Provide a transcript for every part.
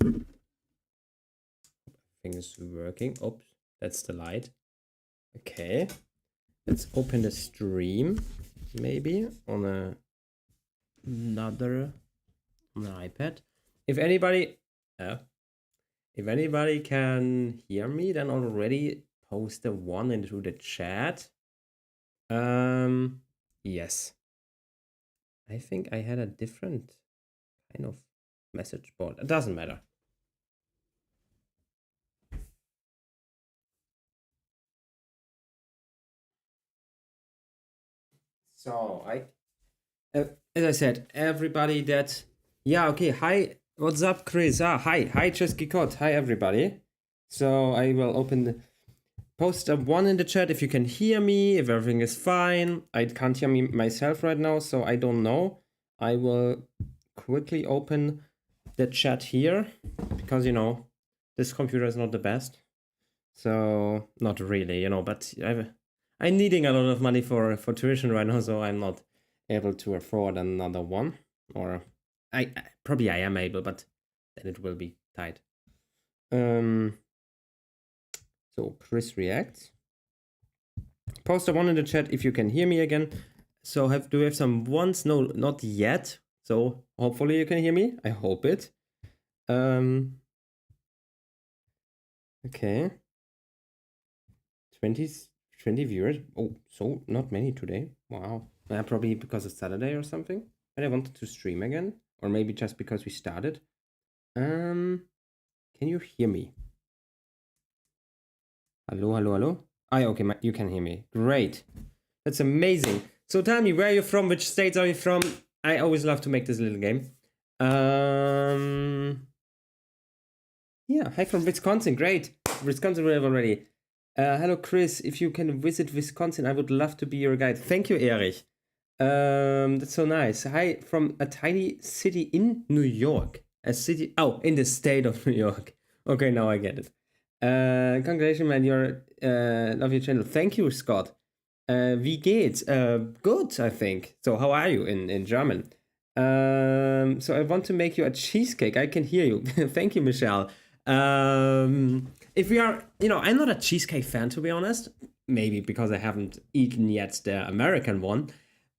Everything is working. Oops, that's the light. Okay, let's open the stream, maybe on another on an iPad. If anybody can hear me, then already post the one into the chat. Yes. I think I had a different kind of message board. It doesn't matter. So as I said, everybody that, yeah, okay. Hi, what's up, Chris? Hi, Chesky Code. Hi, everybody. So I will post a one in the chat if you can hear me, if everything is fine. I can't hear me myself right now, so I don't know. I will quickly open the chat here because, this computer is not the best. So not really, but I'm needing a lot of money for tuition right now, so I'm not able to afford another one. Or I probably I am able, but then it will be tight. So Chris reacts. Post a one in the chat if you can hear me again. So do we have some ones? No, not yet. So hopefully you can hear me. I hope it. Okay. 20 viewers. Oh, so not many today. Wow. Probably because it's Saturday or something. And I wanted to stream again. Or maybe just because we started. Can you hear me? Hello? Okay, you can hear me. Great. That's amazing. So tell me, where are you from? Which states are you from? I always love to make this little game. Yeah, hi from Wisconsin. Great. Wisconsin we have already. Hello, Chris. If you can visit Wisconsin, I would love to be your guide. Thank you, Erich. That's so nice. Hi from a tiny city in New York. A city, in the state of New York. Okay, now I get it. Congratulations, man. Love your channel. Thank you, Scott. Wie geht's? Good, I think. So, how are you in German? So I want to make you a cheesecake. I can hear you. Thank you, Michelle. If we are, I'm not a cheesecake fan, to be honest. Maybe because I haven't eaten yet the American one.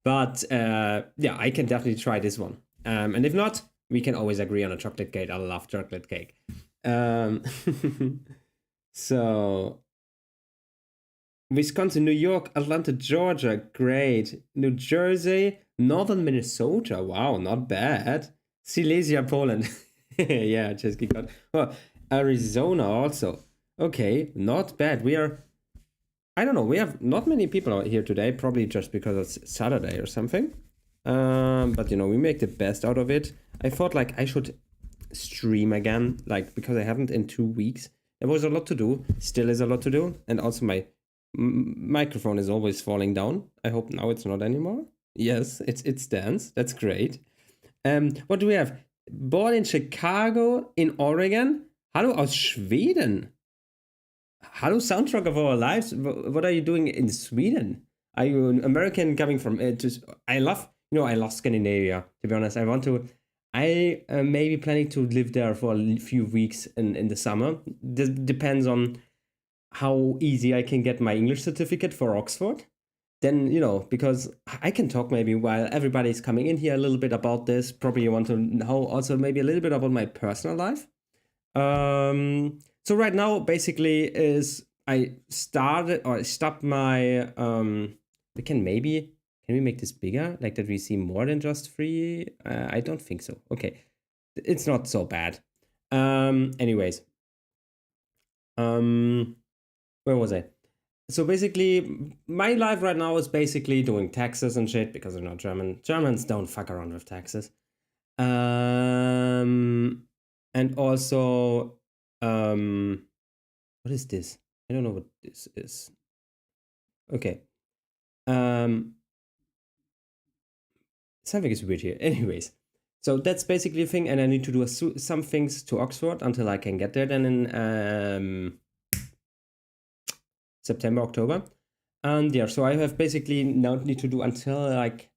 But yeah, I can definitely try this one. And if not, we can always agree on a chocolate cake. I love chocolate cake. So Wisconsin, New York, Atlanta, Georgia, great. New Jersey, northern Minnesota, wow, not bad. Silesia, Poland. Yeah, just got. Oh, Arizona also. Okay, not bad. I don't know, we have not many people out here today, probably just because it's Saturday or something. But we make the best out of it. I thought like I should stream again, like because I haven't in 2 weeks. There was a lot to do, still is a lot to do, and also my microphone is always falling down. I hope now it's not anymore. Yes, it stands. That's great. What do we have? Born in Chicago, in Oregon. Hallo aus Schweden. Hallo, soundtrack of our lives. What are you doing in Sweden? Are you an American coming from? I love Scandinavia. To be honest, I may be planning to live there for a few weeks in the summer. This depends on how easy I can get my English certificate for Oxford. Then, because I can talk maybe while everybody's coming in here a little bit about this. Probably you want to know also maybe a little bit about my personal life. So right now, basically, is I stopped my. Can we make this bigger? Like that we see more than just 3? I don't think so. Okay, it's not so bad. Anyways, where was I? So basically, my life right now is basically doing taxes and shit because I'm not German. Germans don't fuck around with taxes. And also, what is this? I don't know what this is. Okay. Something is weird here. Anyways, so that's basically a thing, and I need to do some things to Oxford until I can get there. Then in September, October, and yeah. So I have basically now need to do until like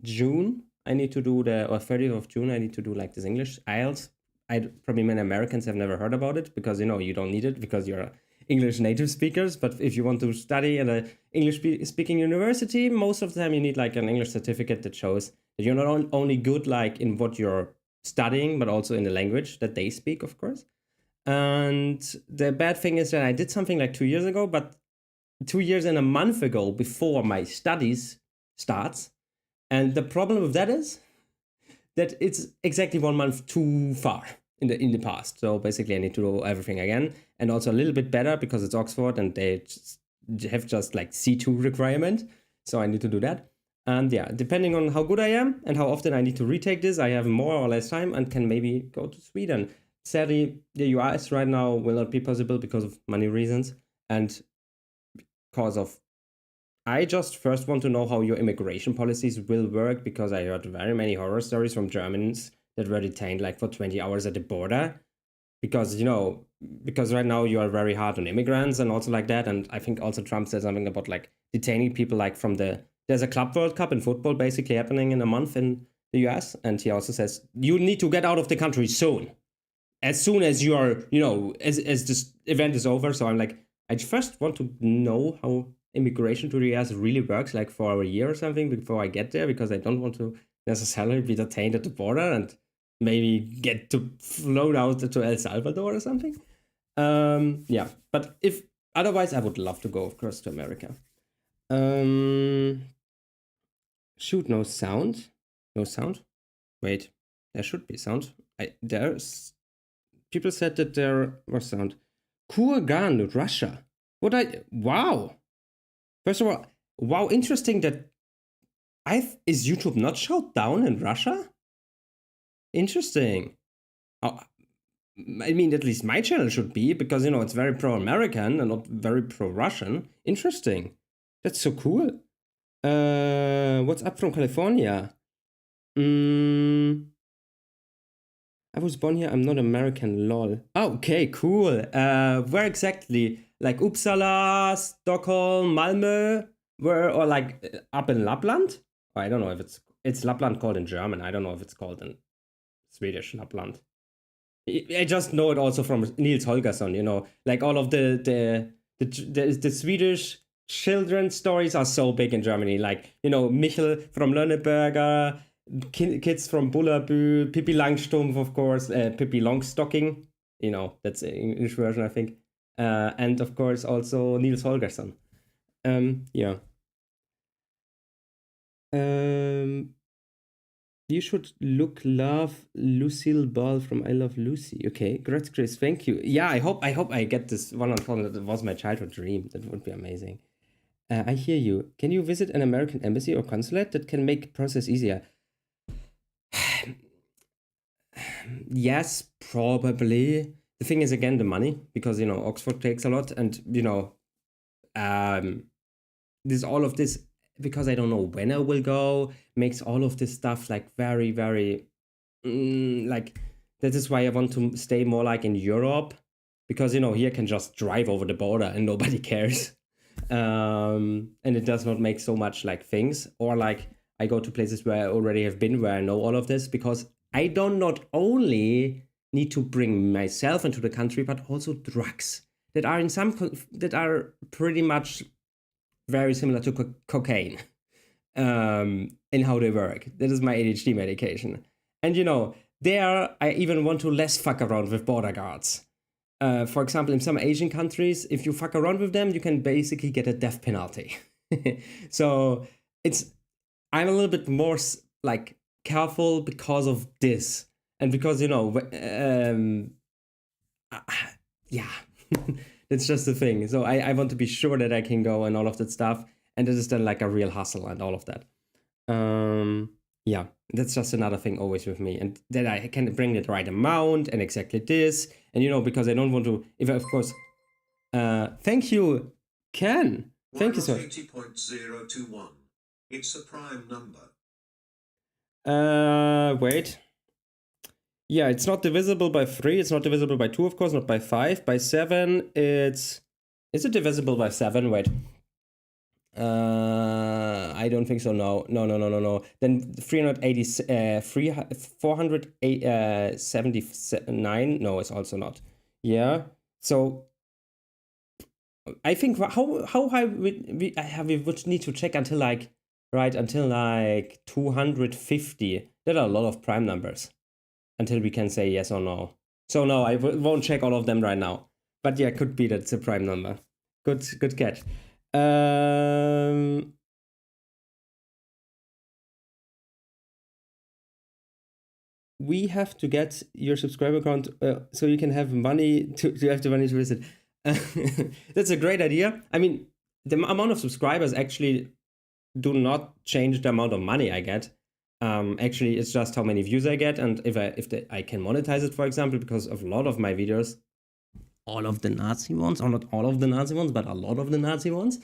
June. I need to do or 30th of June. I need to do like this English IELTS. probably many Americans have never heard about it because you don't need it because you're English native speakers. But if you want to study at an English speaking university, most of the time you need like an English certificate that shows that you're not only good like in what you're studying, but also in the language that they speak, of course. And the bad thing is that I did something like 2 years ago, but 2 years and a month ago before my studies starts. And the problem with that is that it's exactly 1 month too far in the past. So basically, I need to do everything again, and also a little bit better because it's Oxford and they have just like C2 requirement. So I need to do that. And yeah, depending on how good I am and how often I need to retake this, I have more or less time and can maybe go to Sweden. Sadly, the US right now will not be possible because of money reasons and because of I just first want to know how your immigration policies will work because I heard very many horror stories from Germans that were detained like for 20 hours at the border because because right now you are very hard on immigrants and also like that. And I think also Trump said something about like detaining people like from there's a Club World Cup in football basically happening in a month in the US, and he also says you need to get out of the country soon as you are as this event is over. So I'm like, I first want to know how immigration to the US really works, like for a year or something before I get there, because I don't want to necessarily be detained at the border and maybe get to float out to El Salvador or something. Yeah, but if otherwise, I would love to go, of course, to America. Shoot, no sound. Wait, there should be sound. There's people said that there was sound. Kurgan, Russia. Wow. First of all, wow, interesting that is YouTube not shut down in Russia? Interesting. Oh, I mean, at least my channel should be because it's very pro-American and not very pro-Russian. Interesting. That's so cool. What's up from California? I was born here. I'm not American. Lol. Oh, okay, cool. Where exactly? Like Uppsala, Stockholm, Malmö, or like up in Lapland? I don't know if it's Lapland called in German. I don't know if it's called in Swedish Lapland. I just know it also from Nils Holgersson. Like all of the Swedish children's stories are so big in Germany. Like Michel from Lönneberger, kids from Bullerbü, Pippi Langstrumpf, of course, Pippi Longstocking. That's the English version, I think. And of course also Nils Holgersson. Yeah. You should love Lucille Ball from I Love Lucy. Okay, great, Chris. Thank you. Yeah, I hope I get this one on phone. That was my childhood dream. That would be amazing. I hear you. Can you visit an American embassy or consulate that can make process easier? Yes, probably. The thing is again the money, because Oxford takes a lot, and there's all of this, because I don't know when I will go, makes all of this stuff like very, very like, that is why I want to stay more like in Europe, because here I can just drive over the border and nobody cares. And it does not make so much like things, or like I go to places where I already have been, where I know all of this, because I don't not only need to bring myself into the country, but also drugs that are that are pretty much very similar to cocaine in how they work. That is my ADHD medication. And there I even want to less fuck around with border guards. For example, in some Asian countries, if you fuck around with them, you can basically get a death penalty. So I'm a little bit more like careful because of this, and because yeah, it's just the thing. So I want to be sure that I can go and all of that stuff, and this is then like a real hustle and all of that. Yeah, that's just another thing always with me, and that I can bring the right amount and exactly this, and because I don't want to. If of course, thank you, Ken. Thank you so much. 80.021. It's a prime number. Wait. Yeah, it's not divisible by 3, it's not divisible by 2, of course, not by 5. By 7, is it divisible by 7? Wait. I don't think so. No, no, no, no, no, no. Then 479. No, it's also not. Yeah. So I think how high we would need to check until like right until like 250. There are a lot of prime numbers until we can say yes or no. So no, I won't check all of them right now. But yeah, could be that's a prime number. Good catch. We have to get your subscriber count so you can have money to have the money to visit. That's a great idea. I mean, the amount of subscribers actually do not change the amount of money I get. Actually, it's just how many views I get, and if I can monetize it, for example, because of a lot of my videos, all of the Nazi ones, or not all of the Nazi ones, but a lot of the Nazi ones,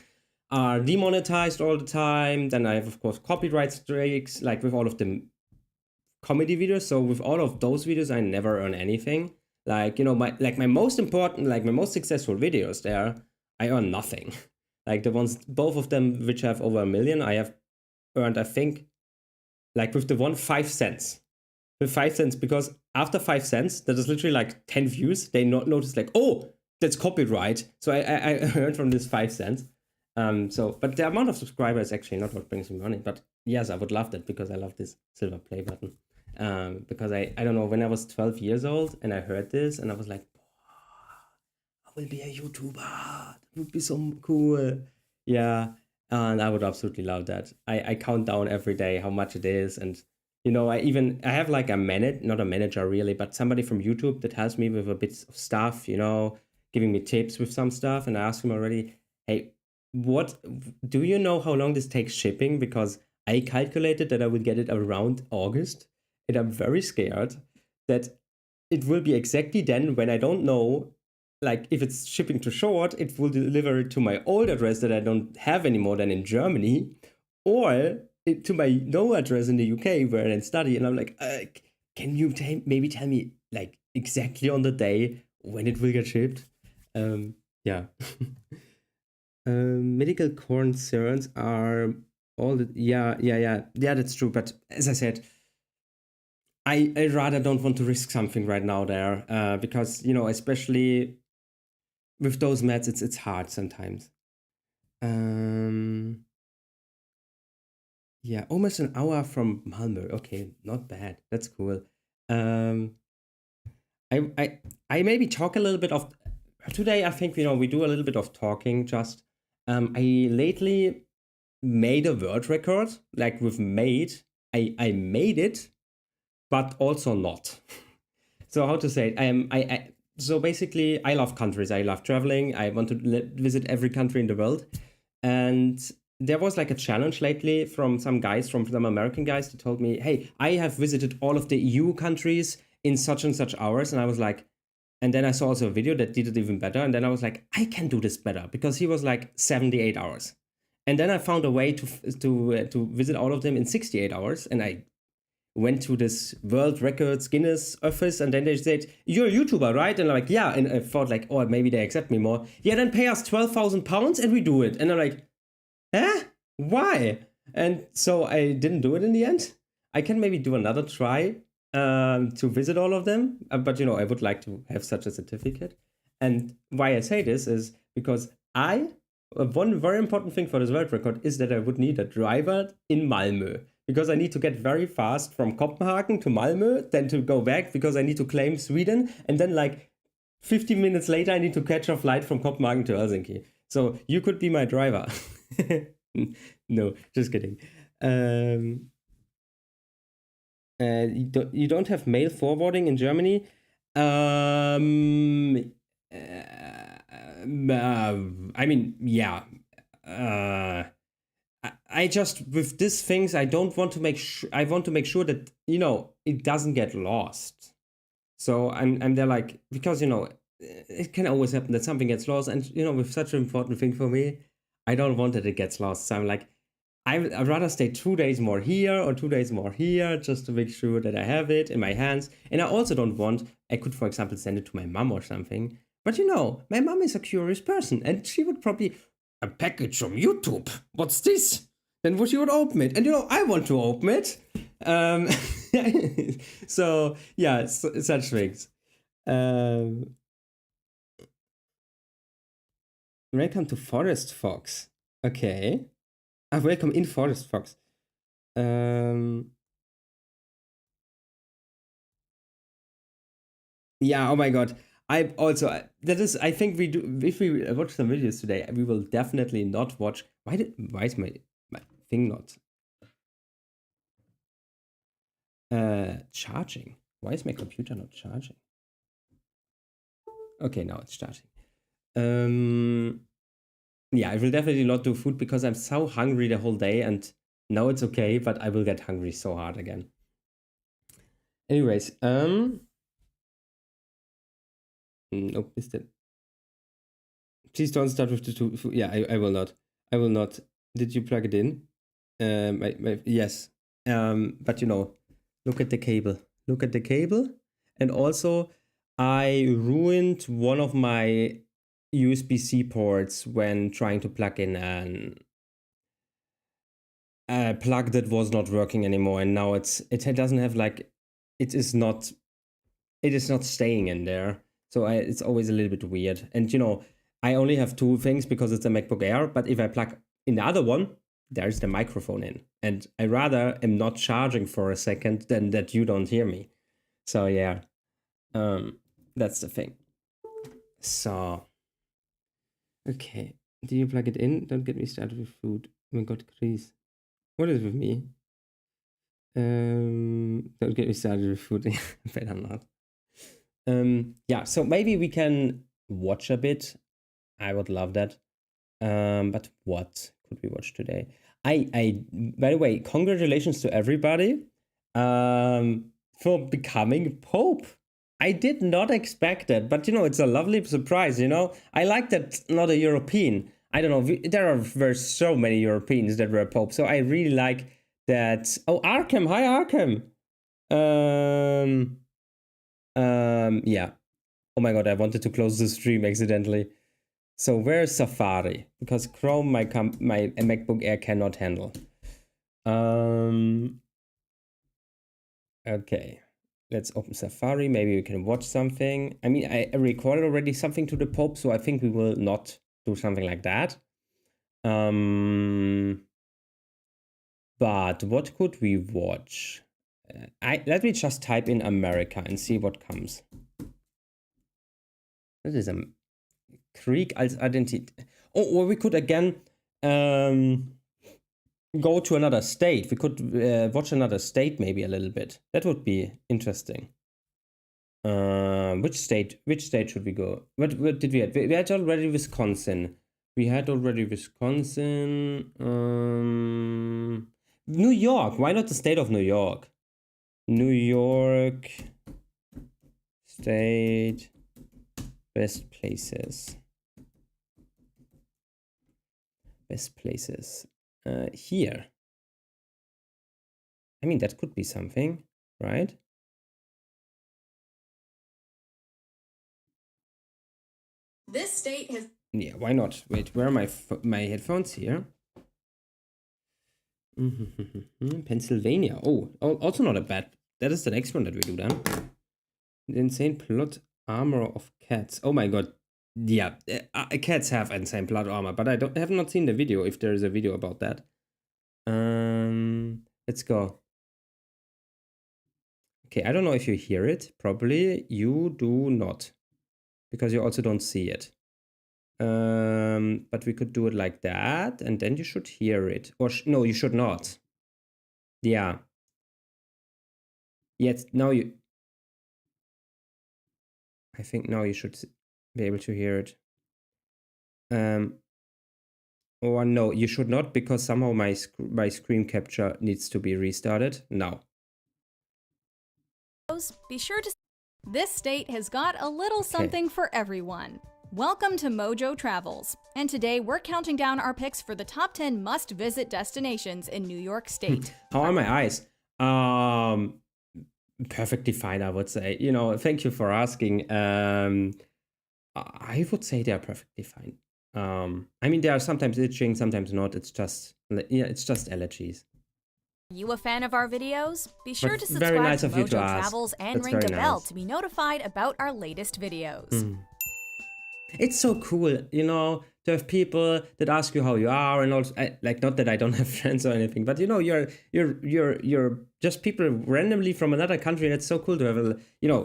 are demonetized all the time. Then I have, of course, copyright strikes, like with all of the comedy videos. So with all of those videos, I never earn anything. Like, my most important, like my most successful videos there, I earn nothing. Like the ones, both of them which have over 1 million, I have earned, I think, like with the one, 5 cents. With 5 cents, because after 5 cents, that is literally like 10 views, they notice like, oh, that's copyright. So I earned from this 5 cents. But the amount of subscribers is actually not what brings me money. But yes, I would love that because I love this silver play button. Because I don't know, when I was 12 years old and I heard this and I was like, I will be a YouTuber. That would be so cool. Yeah. And I would absolutely love that. I count down every day how much it is. And, I have like not a manager really, but somebody from YouTube that helps me with a bit of stuff, giving me tips with some stuff. And I asked him already, hey, what do you know how long this takes shipping? Because I calculated that I would get it around August. And I'm very scared that it will be exactly then when I don't know, like if it's shipping too short, it will deliver it to my old address that I don't have anymore than in Germany, or to my no address in the UK where I study. And I'm like, can you maybe tell me like exactly on the day when it will get shipped? Yeah. Medical concerns are all the yeah, that's true. But as I said, I rather don't want to risk something right now there, because especially with those meds, it's hard sometimes. Yeah, almost an hour from Malmö. Okay, not bad. That's cool. Um, I maybe talk a little bit of today. I think we do a little bit of talking. Just I lately made a word record, like with made. I made it, but also not. So how to say it? So basically, I love countries. I love traveling. I want to visit every country in the world. And there was like a challenge lately from some guys, from some American guys, that told me, hey, I have visited all of the EU countries in such and such hours. And I was like, and then I saw also a video that did it even better. And then I was like, I can do this better, because he was like 78 hours. And then I found a way to visit all of them in 68 hours. And I went to this world records Guinness office, and then they said, you're a YouTuber, right? And I'm like, yeah. And I thought like, oh, maybe they accept me more. Yeah, then pay us £12,000 and we do it. And I'm like, eh, why? And so I didn't do it in the end. I can maybe do another try to visit all of them, but I would like to have such a certificate. And why I say this is because one very important thing for this world record is that I would need a driver in Malmö, because I need to get very fast from Copenhagen to Malmö, then to go back because I need to claim Sweden, and then like 15 minutes later I need to catch a flight from Copenhagen to Helsinki. So you could be my driver. No, just kidding. You don't have mail forwarding in Germany? I mean, yeah. I just, with these things, I don't want to I want to make sure that it doesn't get lost. So I'm there like, because it can always happen that something gets lost, and with such an important thing for me, I don't want that it gets lost. So I'm like, I'd rather stay 2 days more here or 2 days more here, just to make sure that I have it in my hands. And I also don't want, I could, for example, send it to my mom or something. But my mom is a curious person, and she would probably, a package from YouTube. What's this? Then you would open it. And I want to open it. So, yeah, such things. Welcome to Forest Fox. Okay. Welcome in Forest Fox. Yeah, oh my god. I also I think we do if we watch some videos today, we will definitely not watch. Why is my thing not charging? Why is my computer not charging? Okay, now it's charging. Yeah, I will definitely not do food because I'm so hungry the whole day, and now it's okay, but I will get hungry so hard again. Anyways, nope, is that? Please don't start with the two. Yeah, I will not. I will not. Did you plug it in? Yes. But look at the cable. Look at the cable. And also, I ruined one of my USB-C ports when trying to plug in a plug that was not working anymore, and now it doesn't have it is not staying in there. So it's always a little bit weird. And I only have two things because it's a MacBook Air, but if I plug in the other one, there's the microphone in. And I rather am not charging for a second than that you don't hear me. So yeah, that's the thing. So, okay. Do you plug it in? Don't get me started with food. Oh my god, Chris. What is with me? Don't get me started with food. Better not. Yeah, so maybe we can watch a bit. I would love that. But what could we watch today? By the way, congratulations to everybody for becoming Pope. I did not expect that, but it's a lovely surprise. I like that not a European. I don't know. Were so many Europeans that were Pope, so I really like that. Oh, Arkham! Hi, Arkham. Yeah. Oh my god, I wanted to close the stream accidentally. So where's Safari? Because Chrome, my MacBook Air cannot handle. Okay, let's open Safari. Maybe we can watch something. I mean, I recorded already something to the Pope, so I think we will not do something like that. But what could we watch? Let me just type in America and see what comes. That is a Krieg als Identität. Oh, or we could again go to another state. We could watch another state maybe a little bit. That would be interesting. Which state should we go? What did we have? We had already Wisconsin. New York. Why not the state of New York? New York state best places. Best places. Here. I mean, that could be something, right? This state has... Yeah, why not? Wait, where are my headphones here? Pennsylvania. Oh, also not a bad. That is the next one that we do then. The insane plot armor of cats. Oh my god. Yeah, cats have insane plot armor, but I have not seen the video. If there is a video about that, let's go. Okay, I don't know if you hear it. Probably you do not, because you also don't see it. But we could do it like that, and then you should hear it. Or no, you should not. Yeah. Yet now you. I think now you should be able to hear it. Or no, you should not, because somehow my screen capture needs to be restarted now. Be sure to... This state has got a little something for everyone. Welcome to Mojo Travels, and today we're counting down our picks for the top 10 must-visit destinations in New York State. How are my eyes? Perfectly fine, I would say. Thank you for asking. I would say they're perfectly fine. I mean, they are sometimes itching, sometimes not. It's just allergies. You a fan of our videos? Be sure But to very subscribe nice to of you to Mojo ask. Travels and That's ring the very bell nice. to be notified about our latest videos. It's so cool, to have people that ask you how you are, and also like, not that I don't have friends or anything, but you're just people randomly from another country, and it's so cool to have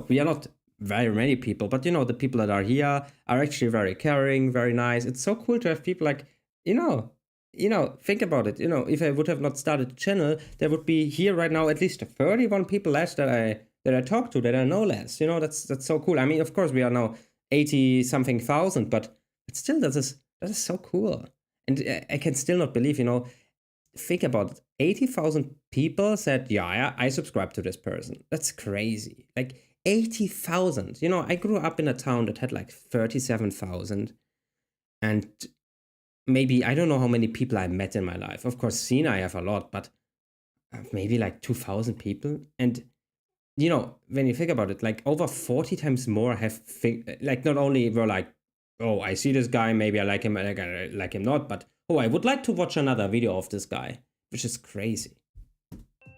we are not very many people, but the people that are here are actually very caring, very nice. It's so cool to have people like, think about it. If I would have not started the channel, there would be here right now at least 31 people less that I talk to, that I know less. That's so cool. I mean, of course, we are now 80 something thousand, but still, that is so cool. And I can still not believe, think about it. 80,000 people said, yeah, I subscribe to this person. That's crazy. Like 80,000. I grew up in a town that had like 37,000. And maybe, I don't know how many people I met in my life. Of course, seen I have a lot, but maybe like 2,000 people. And when you think about it, like over 40 times more like not only were like, oh, I see this guy, maybe I like him, I like him not, but oh, I would like to watch another video of this guy, which is crazy.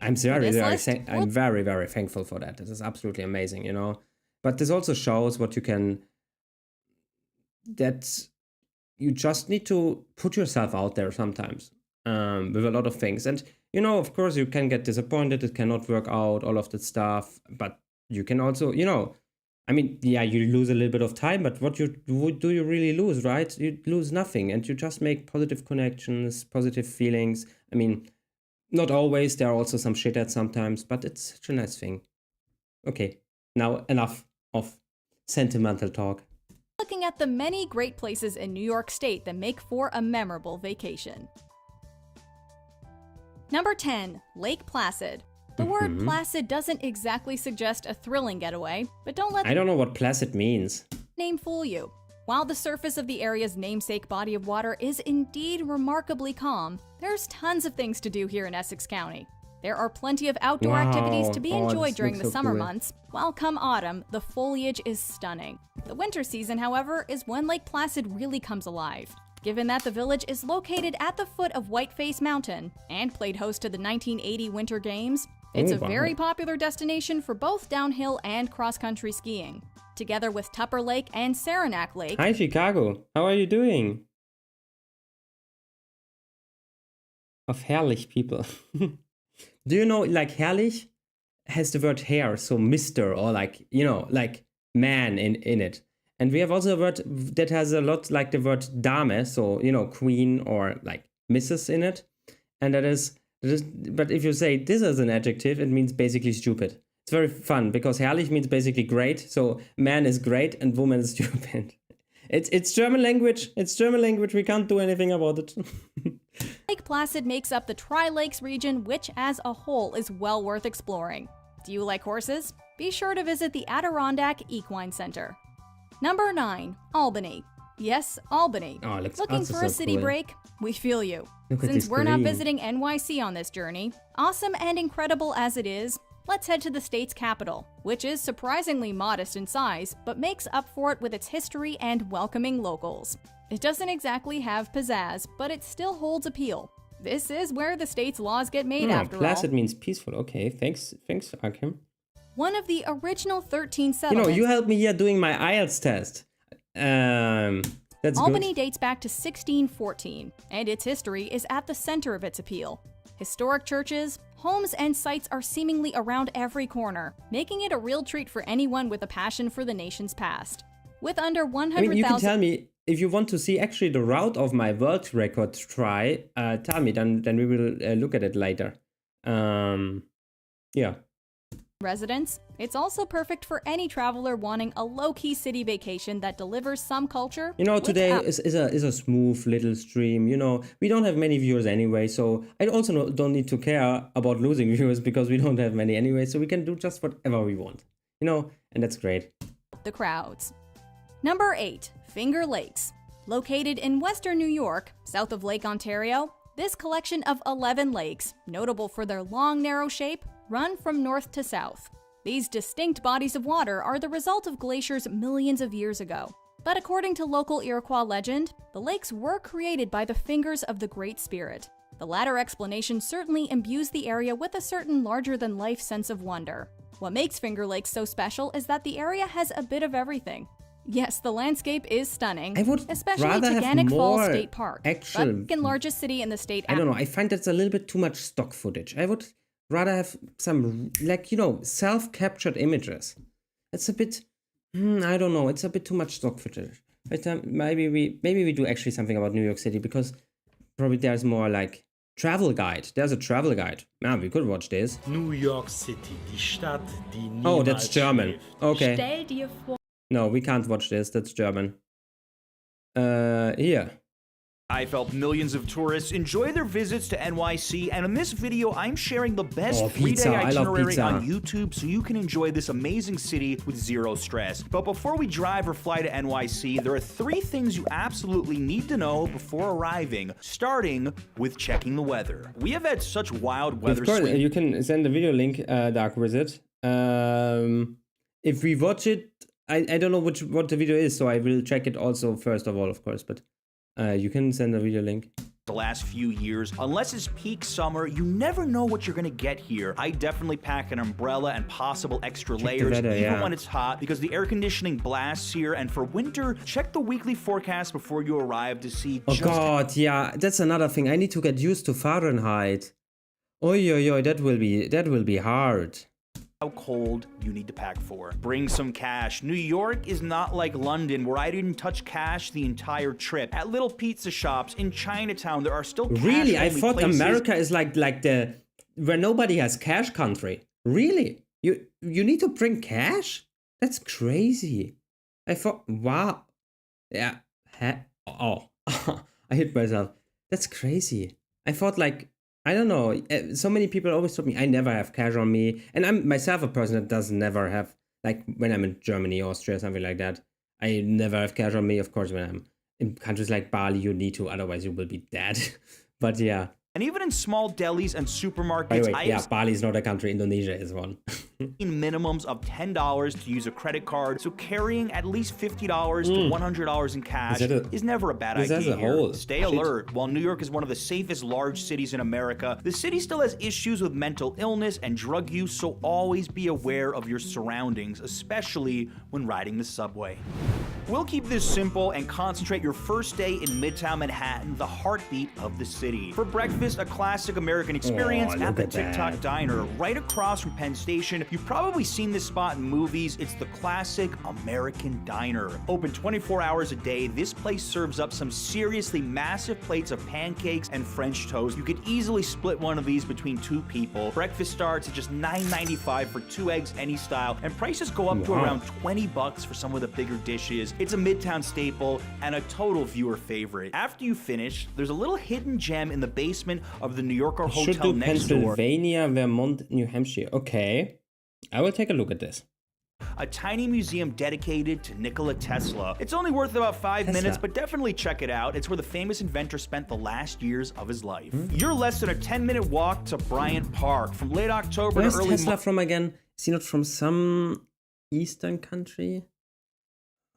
I'm very, very thankful for that. This is absolutely amazing, But this also shows that you just need to put yourself out there sometimes, with a lot of things. And of course, you can get disappointed. It cannot work out, all of that stuff. But you can also, I mean, yeah, you lose a little bit of time, but what do you really lose, right? You lose nothing, and you just make positive connections, positive feelings. I mean, not always. There are also some shitheads sometimes, but it's such a nice thing. Okay, now enough of sentimental talk. Looking at the many great places in New York State that make for a memorable vacation. Number 10, Lake Placid. The word placid doesn't exactly suggest a thrilling getaway, but don't let I don't know what placid means. the name fool you. While the surface of the area's namesake body of water is indeed remarkably calm, there's tons of things to do here in Essex County. There are plenty of outdoor activities to be enjoyed during the summer months, while come autumn, the foliage is stunning. The winter season, however, is when Lake Placid really comes alive. Given that the village is located at the foot of Whiteface Mountain and played host to the 1980 Winter Games, it's a very popular destination for both downhill and cross-country skiing. Together with Tupper Lake and Saranac Lake. Hi, Chicago. How are you doing? Of herrlich people. Do you know, like, herrlich has the word hair, so Mr. or like, like man in it. And we have also a word that has a lot like the word Dame, so, queen or like Mrs. in it. And that is, but if you say this as an adjective, it means basically stupid. It's very fun because herrlich means basically great. So man is great and woman is stupid. It's German language. It's German language. We can't do anything about it. Lake Placid makes up the Tri-Lakes region, which as a whole is well worth exploring. Do you like horses? Be sure to visit the Adirondack Equine Center. Number 9, Albany. Yes, Albany. Oh, looks Looking also for so a city cool. break? We feel you. Look at Since this we're not green. visiting NYC on this journey, awesome and incredible as it is, let's head to the state's capital, which is surprisingly modest in size, but makes up for it with its history and welcoming locals. It doesn't exactly have pizzazz, but it still holds appeal. This is where the state's laws get made after Placid all. means peaceful. Okay, thanks, Akim. One of the original 13 settlements. You helped me here doing my IELTS test. That's Albany good. dates back to 1614, and its history is at the center of its appeal. Historic churches, homes, and sites are seemingly around every corner, making it a real treat for anyone with a passion for the nation's past. With under 100,000... I mean, you can tell me, if you want to see actually the route of my world record try, tell me, then we will look at it later. Yeah. residents, it's also perfect for any traveler wanting a low-key city vacation that delivers some culture. Today is a smooth little stream. We don't have many viewers anyway, so I also don't need to care about losing viewers because we don't have many anyway, so we can do just whatever we want. And that's great. The crowds. Number 8, Finger Lakes. Located in western New York, south of Lake Ontario, this collection of 11 lakes, notable for their long, narrow shape, run from north to south. These distinct bodies of water are the result of glaciers millions of years ago. But according to local Iroquois legend, the lakes were created by the fingers of the Great Spirit. The latter explanation certainly imbues the area with a certain larger-than-life sense of wonder. What makes Finger Lakes so special is that the area has a bit of everything. Yes, the landscape is stunning, I would especially rather have Taganic Falls more State Park, actual- the second largest city in the state. I don't know. I find that's a little bit too much stock footage. I would rather have some, like, you know, self-captured images. It's a bit, I don't know. It's a bit too much stock footage. But maybe we do actually something about New York City, because probably there's more like travel guide. There's a travel guide. Yeah, we could watch this. New York City, die Stadt, die niemals Oh, that's German. schläft. Okay. Stell dir vor. No, we can't watch this. That's German. Here. I felt millions of tourists enjoy their visits to NYC, and in this video, I'm sharing the best Oh, 3-day pizza. I love itinerary pizza. on YouTube so you can enjoy this amazing city with zero stress. But before we drive or fly to NYC, there are 3 things you absolutely need to know before arriving, starting with checking the weather. We have had such wild weather Of course, swings. you can send the video link, Dark Wizard. If we watch it, I don't know what the video is, so I will check it also first of all, of course. But you can send a video link. The last few years, unless it's peak summer, you never know what you're gonna get here. I definitely pack an umbrella and possible extra Check the layers, weather, even yeah. when it's hot, because the air conditioning blasts here. And for winter, check the weekly forecast before you arrive to see Oh just God, yeah, that's another thing. I need to get used to Fahrenheit. Oi, oi, oi, that will be hard. how cold you need to pack for. Bring some cash. New York is not like London, where I didn't touch cash the entire trip. At little pizza shops in Chinatown, there are still Really, I cash-only thought places. America is like the where nobody has cash country. Really, you need to bring cash? That's crazy. I thought, wow, yeah. Oh, I hit myself. That's crazy. I thought, like, I don't know. So many people always told me I never have cash on me, and I'm myself a person that does never have, like, when I'm in Germany, Austria, something like that. I never have cash on me. Of course, when I'm in countries like Bali, you need to, otherwise you will be dead. But yeah. And even in small delis and supermarkets, By the way, I yeah, have Bali is not a country. Indonesia is one. seen minimums of $10 to use a credit card, so carrying at least $50 to $100 in cash is never a bad this idea has a here. hole. Stay Shit. alert. While New York is one of the safest large cities in America, the city still has issues with mental illness and drug use, so always be aware of your surroundings, especially when riding the subway. We'll keep this simple and concentrate your first day in Midtown Manhattan, the heartbeat of the city. For breakfast, a classic American experience look at the at that. TikTok Diner, right across from Penn Station. You've probably seen this spot in movies. It's the classic American diner. Open 24 hours a day, this place serves up some seriously massive plates of pancakes and French toast. You could easily split one of these between 2 people. Breakfast starts at just $9.95 for 2 eggs any style, and prices go up to Wow. around $20 for some of the bigger dishes. It's a Midtown staple and a total viewer favorite. After you finish, there's a little hidden gem in the basement of the New Yorker Should Hotel do next door. Pennsylvania, Vermont, New Hampshire. Okay. I will take a look at this. A tiny museum dedicated to Nikola Tesla. It's only worth about 5 Tesla. minutes, but definitely check it out. It's where the famous inventor spent the last years of his life. Hmm? You're less than a 10-minute walk to Bryant Park. From late October Where's to early Tesla from again? Is he not from some Eastern country?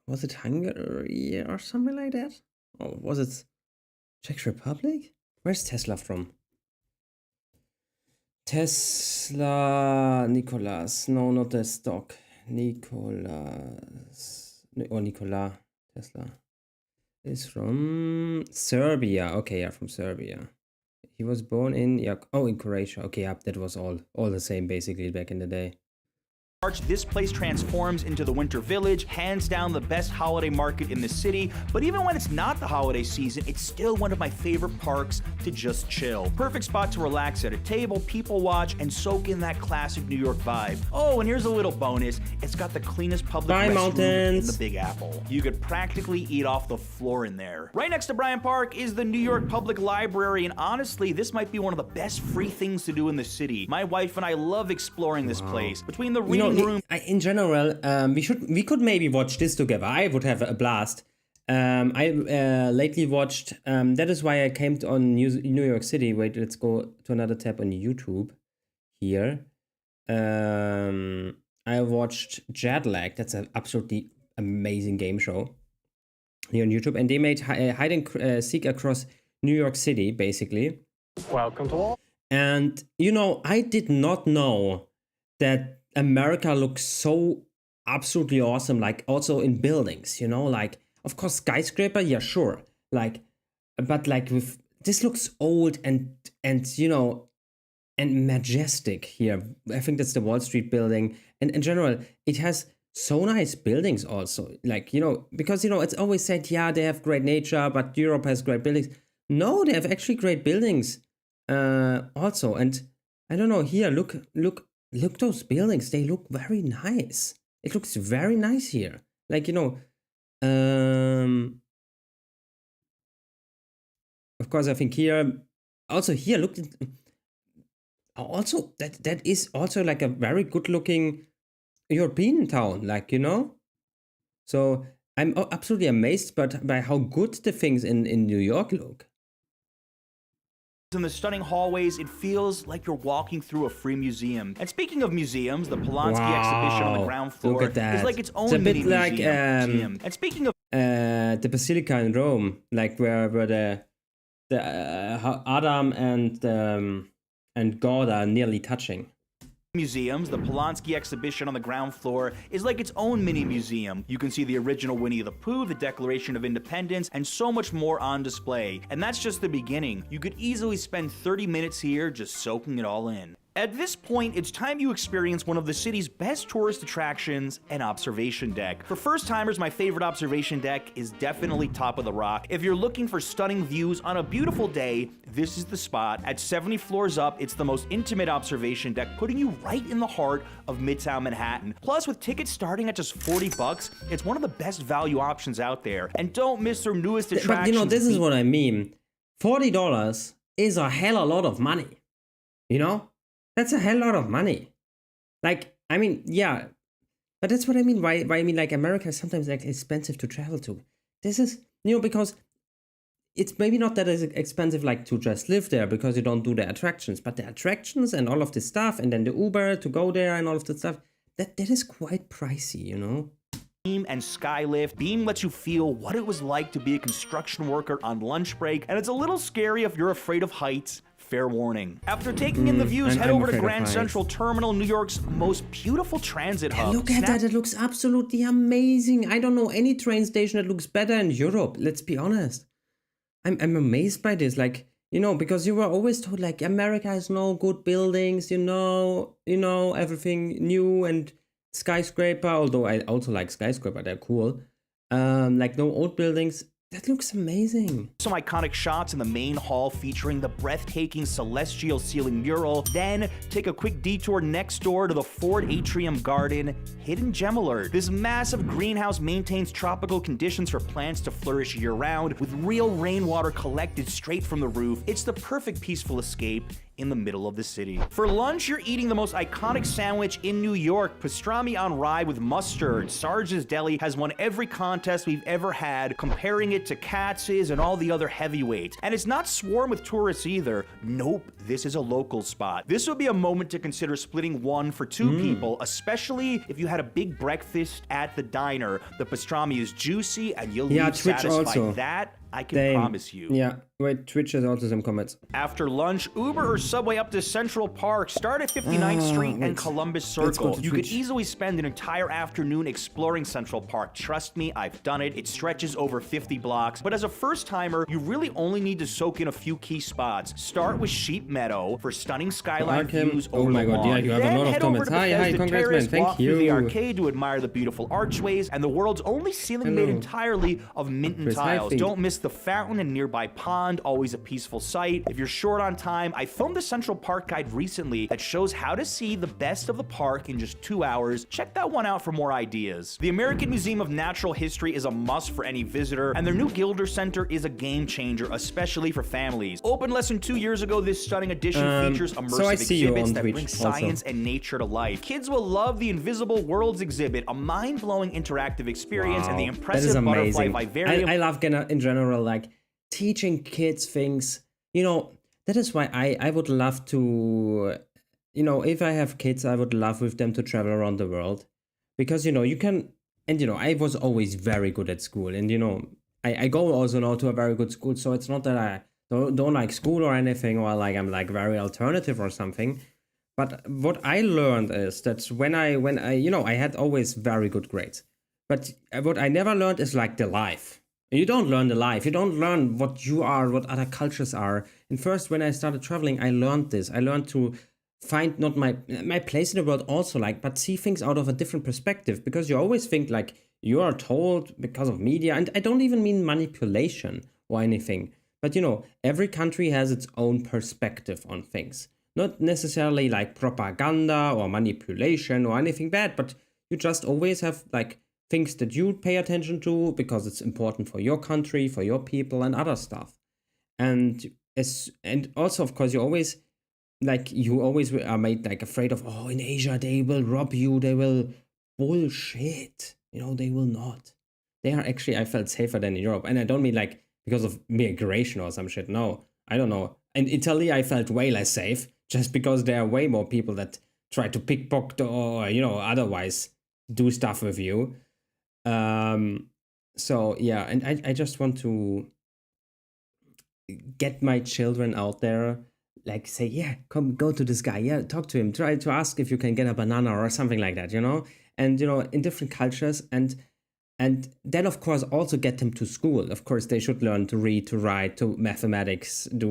Was it Hungary or something like that? Or was it Czech Republic? Where's Tesla from? Tesla Nicholas. No, not the stock. Nicholas. Or Nikola Tesla. Is from Serbia. Okay, yeah, from Serbia. He was born in, yeah, oh, in Croatia. Okay, yeah, that was all the same basically back in the day. March, this place transforms into the Winter Village, hands down the best holiday market in the city. But even when it's not the holiday season, it's still one of my favorite parks to just chill. Perfect spot to relax at a table, people watch, and soak in that classic New York vibe. Oh, and here's a little bonus. It's got the cleanest public Bye, restroom in mountains. the Big Apple. You could practically eat off the floor in there. Right next to Bryant Park is the New York Public Library, and honestly, this might be one of the best free things to do in the city. My wife and I love exploring this place. Between the reading room In general, we could maybe watch this together. I would have a blast. I lately watched. That is why I came on New York City. Wait, let's go to another tab on YouTube. Here, I watched Jet Lag. That's an absolutely amazing game show. here on YouTube, and they made hide and seek across New York City, basically. Welcome to all. And you know, I did not know that America looks so absolutely awesome, like also in buildings, you know, like of course skyscraper, yeah, sure, like, but like with this looks old and you know, and majestic here. I think that's the Wall Street building, and in general it has so nice buildings also, like, you know, because you know it's always said, yeah, they have great nature, but Europe has great buildings. No, they have actually great buildings also. And I don't know, here, look those buildings, they look very nice. It looks very nice here, like, you know, of course I think here also, here look, also that is also like a very good looking European town, like, you know. So I'm absolutely amazed by how good the things in New York look. In the stunning hallways, it feels like you're walking through a free museum. And speaking of museums, the Polanski exhibition on the ground floor look at that. is like its own It's a bit mini like museum. And speaking of the Basilica in Rome, like where the Adam and God are nearly touching. museums, the Polanski exhibition on the ground floor is like its own mini museum. You can see the original Winnie the Pooh, the Declaration of Independence, and so much more on display. And that's just the beginning. You could easily spend 30 minutes here just soaking it all in. At this point, it's time you experience one of the city's best tourist attractions, an observation deck. For first-timers, my favorite observation deck is definitely Top of the Rock. If you're looking for stunning views on a beautiful day, this is the spot. At 70 floors up, it's the most intimate observation deck, putting you right in the heart of Midtown Manhattan. Plus, with tickets starting at just $40, it's one of the best value options out there. And don't miss their newest attraction. But you know, this is what I mean. $40 is a hell of a lot of money. You know? That's a hell lot of money. Like, I mean, yeah, but that's what I mean. Why I mean, like, America is sometimes like expensive to travel to. This is, you know, because it's maybe not that as expensive like to just live there because you don't do the attractions, but the attractions and all of the stuff, and then the Uber to go there and all of the stuff, that is quite pricey, you know. Beam and Skylift. Beam lets you feel what it was like to be a construction worker on lunch break, and it's a little scary if you're afraid of heights. Fair warning. After taking in the views, head over to Grand Central Terminal, New York's most beautiful transit hub. Look at that, it looks absolutely amazing. I don't know any train station that looks better in Europe, let's be honest. I'm amazed by this, like, you know, because you were always told, like, America has no good buildings, you know, everything new and skyscraper, although I also like skyscraper, they're cool. Like, no old buildings. That looks amazing. Some iconic shots in the main hall featuring the breathtaking celestial ceiling mural. Then take a quick detour next door to the Ford Atrium Garden. Hidden gem alert. This massive greenhouse maintains tropical conditions for plants to flourish year-round with real rainwater collected straight from the roof. It's the perfect peaceful escape in the middle of the city. For lunch, you're eating the most iconic sandwich in New York, pastrami on rye with mustard. Sarge's Deli has won every contest we've ever had, comparing it to Katz's and all the other heavyweights. And it's not swarmed with tourists either. Nope, this is a local spot. This would be a moment to consider splitting one for two people, especially if you had a big breakfast at the diner. The pastrami is juicy and you'll leave satisfied. Also. That I can promise you. Yeah, wait, Twitch has also some comments. After lunch, Uber or Subway up to Central Park. Start at 59th Street and Columbus Circle. You could easily spend an entire afternoon exploring Central Park. Trust me, I've done it. It stretches over 50 blocks. But as a first-timer, you really only need to soak in a few key spots. Start with Sheep Meadow for stunning skyline views over the lawn. Yeah, you have a lot of comments. Hi, congrats, man. Thank you. Through the arcade to admire the beautiful archways and the world's only ceiling made entirely of Minton tiles. Don't miss the fountain and nearby pond, always a peaceful sight. If you're short on time, I filmed a Central Park guide recently that shows how to see the best of the park in just 2 hours. Check that one out for more ideas. The American Museum of Natural History is a must for any visitor, and their new Gilder Center is a game changer, especially for families. Opened less than 2 years ago, this stunning edition features immersive exhibits that bring science and nature to life. Kids will love the Invisible Worlds exhibit, a mind-blowing interactive experience, and the impressive butterfly vivarium. I love in general, like, teaching kids things, you know. That is why I would love to, you know, if I have kids, I would love with them to travel around the world, because, you know, you can, and, you know, I was always very good at school, and, you know, I go also now to a very good school, so it's not that I don't like school or anything, or like I'm like very alternative or something. But what I learned is that when I I had always very good grades. But what I never learned is like the life. You don't learn the life. You don't learn what you are, what other cultures are. And first, when I started traveling, I learned this. I learned to find not my place in the world also, like, but see things out of a different perspective, because you always think like you are told because of media, and I don't even mean manipulation or anything, but every country has its own perspective on things, not necessarily like propaganda or manipulation or anything bad, but you just always have like things that you pay attention to because it's important for your country, for your people, and other stuff. And also, of course, you always are made like afraid of, oh, in Asia they will rob you, they will bullshit, they will not. They are actually, I felt safer than in Europe, and I don't mean like because of migration or some shit. No, I don't know. In Italy I felt way less safe, just because there are way more people that try to pickpocket or otherwise do stuff with you. So yeah, and I just want to get my children out there, like say, yeah, come go to this guy, yeah, talk to him, try to ask if you can get a banana or something like that, and in different cultures, and then of course also get them to school. Of course they should learn to read, to write, to do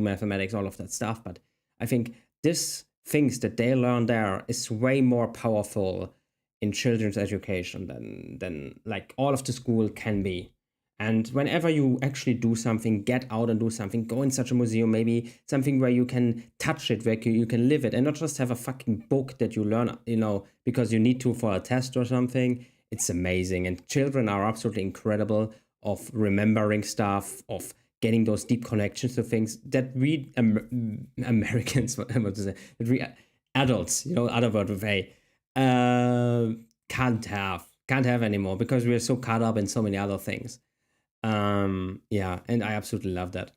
mathematics, all of that stuff, but I think this things that they learn there is way more powerful in children's education than like all of the school can be. And whenever you actually do something, get out and do something, go in such a museum, maybe something where you can touch it, where you can live it, and not just have a fucking book that you learn, because you need to for a test or something. It's amazing. And children are absolutely incredible of remembering stuff, of getting those deep connections to things that we Americans, what I want to say, that we adults, other word with A, can't have anymore, because we are so caught up in so many other things. Yeah, and I absolutely love that.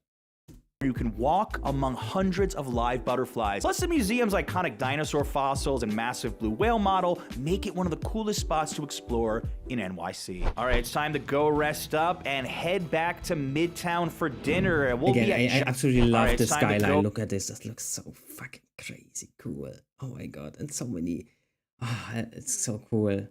You can walk among hundreds of live butterflies. Plus, the museum's iconic dinosaur fossils and massive blue whale model make it one of the coolest spots to explore in NYC. All right, it's time to go rest up and head back to Midtown for dinner. Again, I absolutely love this skyline. Look at this. This looks so fucking crazy cool. Oh my god, and so many. It's so cool.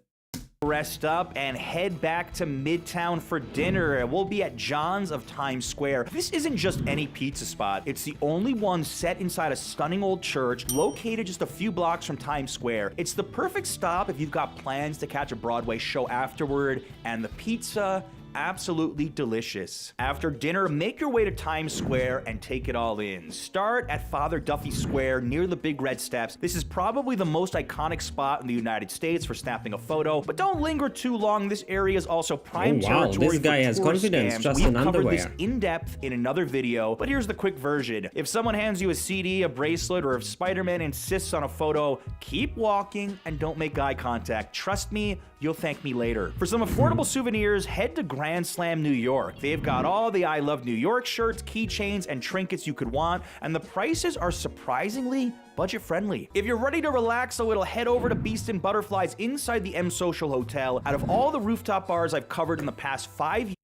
Rest up and head back to Midtown for dinner. We'll be at John's of Times Square. This isn't just any pizza spot. It's the only one set inside a stunning old church located just a few blocks from Times Square. It's the perfect stop if you've got plans to catch a Broadway show afterward, and the pizza, absolutely delicious. After dinner, make your way to Times Square and take it all in. Start at Father Duffy Square near the Big Red Steps. This is probably the most iconic spot in the United States for snapping a photo, but don't linger too long. This area is also prime territory this guy for has tourist confidence scams. just We've in covered underwear. this in depth in another video, but here's the quick version. If someone hands you a CD, a bracelet, or if Spider-Man insists on a photo, keep walking and don't make eye contact. Trust me, you'll thank me later. For some affordable souvenirs, head to Grand Slam, New York. They've got all the I Love New York shirts, keychains, and trinkets you could want, and the prices are surprisingly budget-friendly. If you're ready to relax a little, head over to Beast and Butterflies inside the M Social Hotel. Out of all the rooftop bars I've covered in the past 5 years...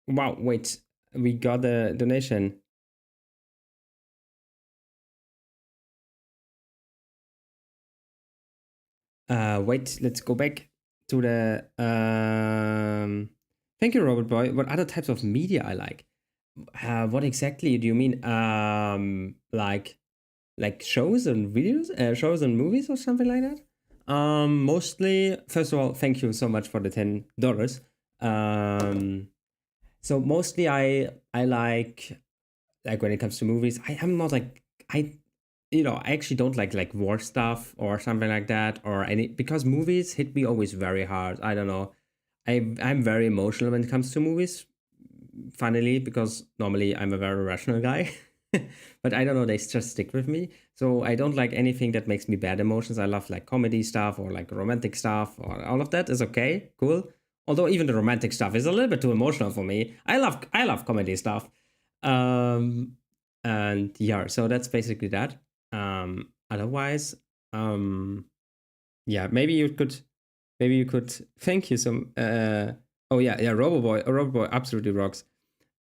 Wow, wait. We got a donation. Wait, let's go back to the thank you, Robert Boy. What other types of media I like? What exactly do you mean? Like shows and videos, shows and movies or something like that? Mostly, first of all, thank you so much for the $10. So mostly I like when it comes to movies, I am not like I actually don't like war stuff or something like that, or any, because movies hit me always very hard. I don't know. I'm very emotional when it comes to movies, funnily, because normally I'm a very rational guy. But I don't know, they just stick with me. So I don't like anything that makes me bad emotions. I love like comedy stuff or like romantic stuff, or all of that is okay, cool. Although even the romantic stuff is a little bit too emotional for me. I love comedy stuff. And yeah, so that's basically that. Otherwise, yeah, maybe you could thank you some oh yeah, Roboboy absolutely rocks.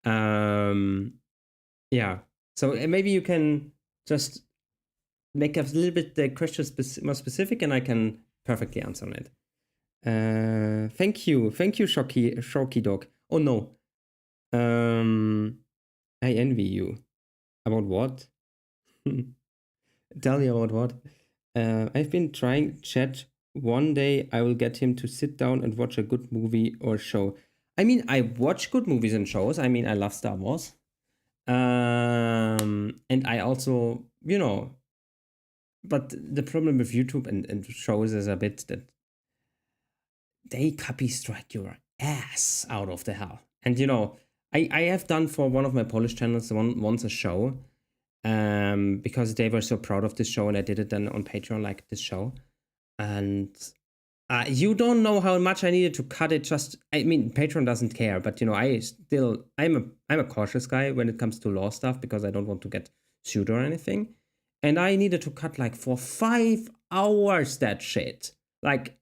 Yeah. So maybe you can just make a little bit the question more specific, and I can perfectly answer on it. Thank you, Shocky Dog. Oh no, I envy you. About what? Tell me about what? I've been trying chat. One day I will get him to sit down and watch a good movie or show. I mean, I watch good movies and shows. I mean, I love Star Wars. And I also, but the problem with YouTube and shows is a bit that they copy strike your ass out of the hell. And I have done for one of my Polish channels once a show, because they were so proud of this show, and I did it then on Patreon, like this show. And you don't know how much I needed to cut it. I mean, Patreon doesn't care, but I'm a cautious guy when it comes to law stuff, because I don't want to get sued or anything. And I needed to cut like for 5 hours that shit. Like,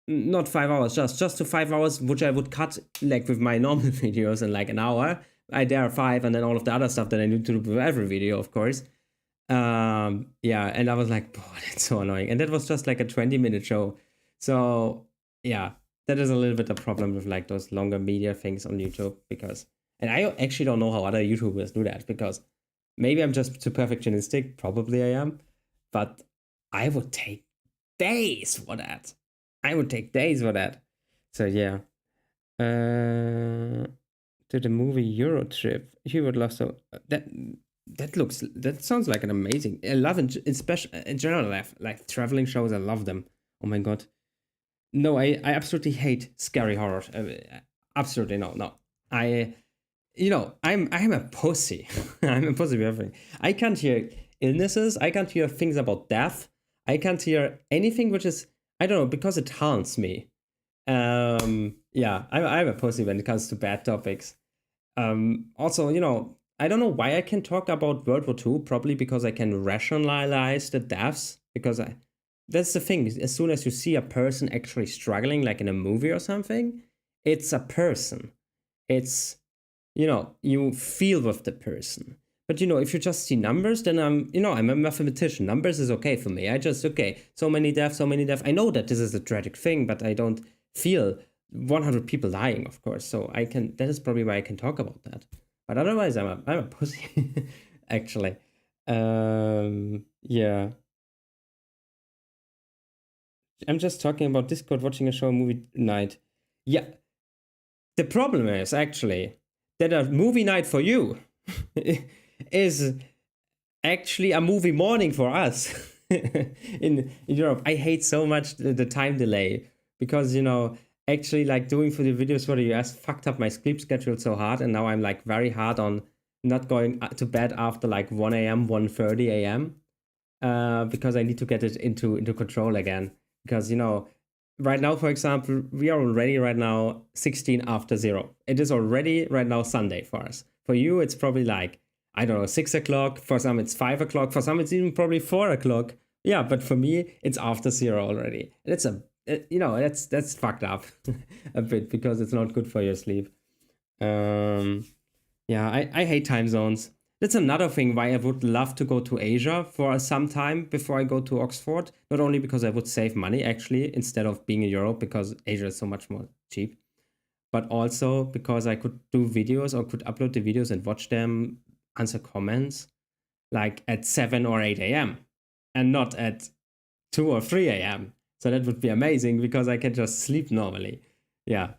not 5 hours, just to 5 hours, which I would cut like with my normal videos in like an hour. There are 5, and then all of the other stuff that I need to do with every video, of course. Yeah, and I was like, boy, that's so annoying. And that was just like a 20-minute show. So yeah, that is a little bit a problem with like those longer media things on YouTube, and I actually don't know how other YouTubers do that, because maybe I'm just too perfectionistic, probably I am, but I would take days for that. So yeah. To the movie Euro Trip, he would love so that sounds like an amazing. I love it, especially in general. Like traveling shows, I love them. Oh my god. No, I absolutely hate scary horror. Absolutely no. I'm a pussy. I'm a pussy with everything. I can't hear illnesses. I can't hear things about death. I can't hear anything which is, I don't know, because it haunts me. Yeah, I'm a pussy when it comes to bad topics. Also, I don't know why I can talk about World War II, probably because I can rationalize the deaths, because that's the thing. As soon as you see a person actually struggling, like in a movie or something, it's a person. It's, you feel with the person. But, if you just see numbers, then I'm a mathematician. Numbers is okay for me. So many deaths. I know that this is a tragic thing, but I don't feel 100 people dying, of course. So that is probably why I can talk about that. But otherwise, I'm a pussy, actually. Yeah. I'm just talking about Discord, watching a show, movie night. Yeah. The problem is, actually, that a movie night for you is actually a movie morning for us in Europe. I hate so much the time delay, because, actually, like, doing for the videos for the US fucked up my sleep schedule so hard, and now I'm like very hard on not going to bed after like 1 a.m., 1:30 a.m. Because I need to get it into control again. Because, right now, for example, we are already right now 16 after 0. It is already right now Sunday for us. For you, it's probably like, I don't know, 6 o'clock. For some, it's 5 o'clock. For some, it's even probably 4 o'clock. Yeah, but for me, it's after 0 already. And it's that's fucked up a bit, because it's not good for your sleep. Yeah, I hate time zones. That's another thing why I would love to go to Asia for some time before I go to Oxford. Not only because I would save money, actually, instead of being in Europe, because Asia is so much more cheap, but also because I could do videos, or could upload the videos and watch them, answer comments, like at 7 or 8 a.m. and not at 2 or 3 a.m. So that would be amazing, because I can just sleep normally. Yeah.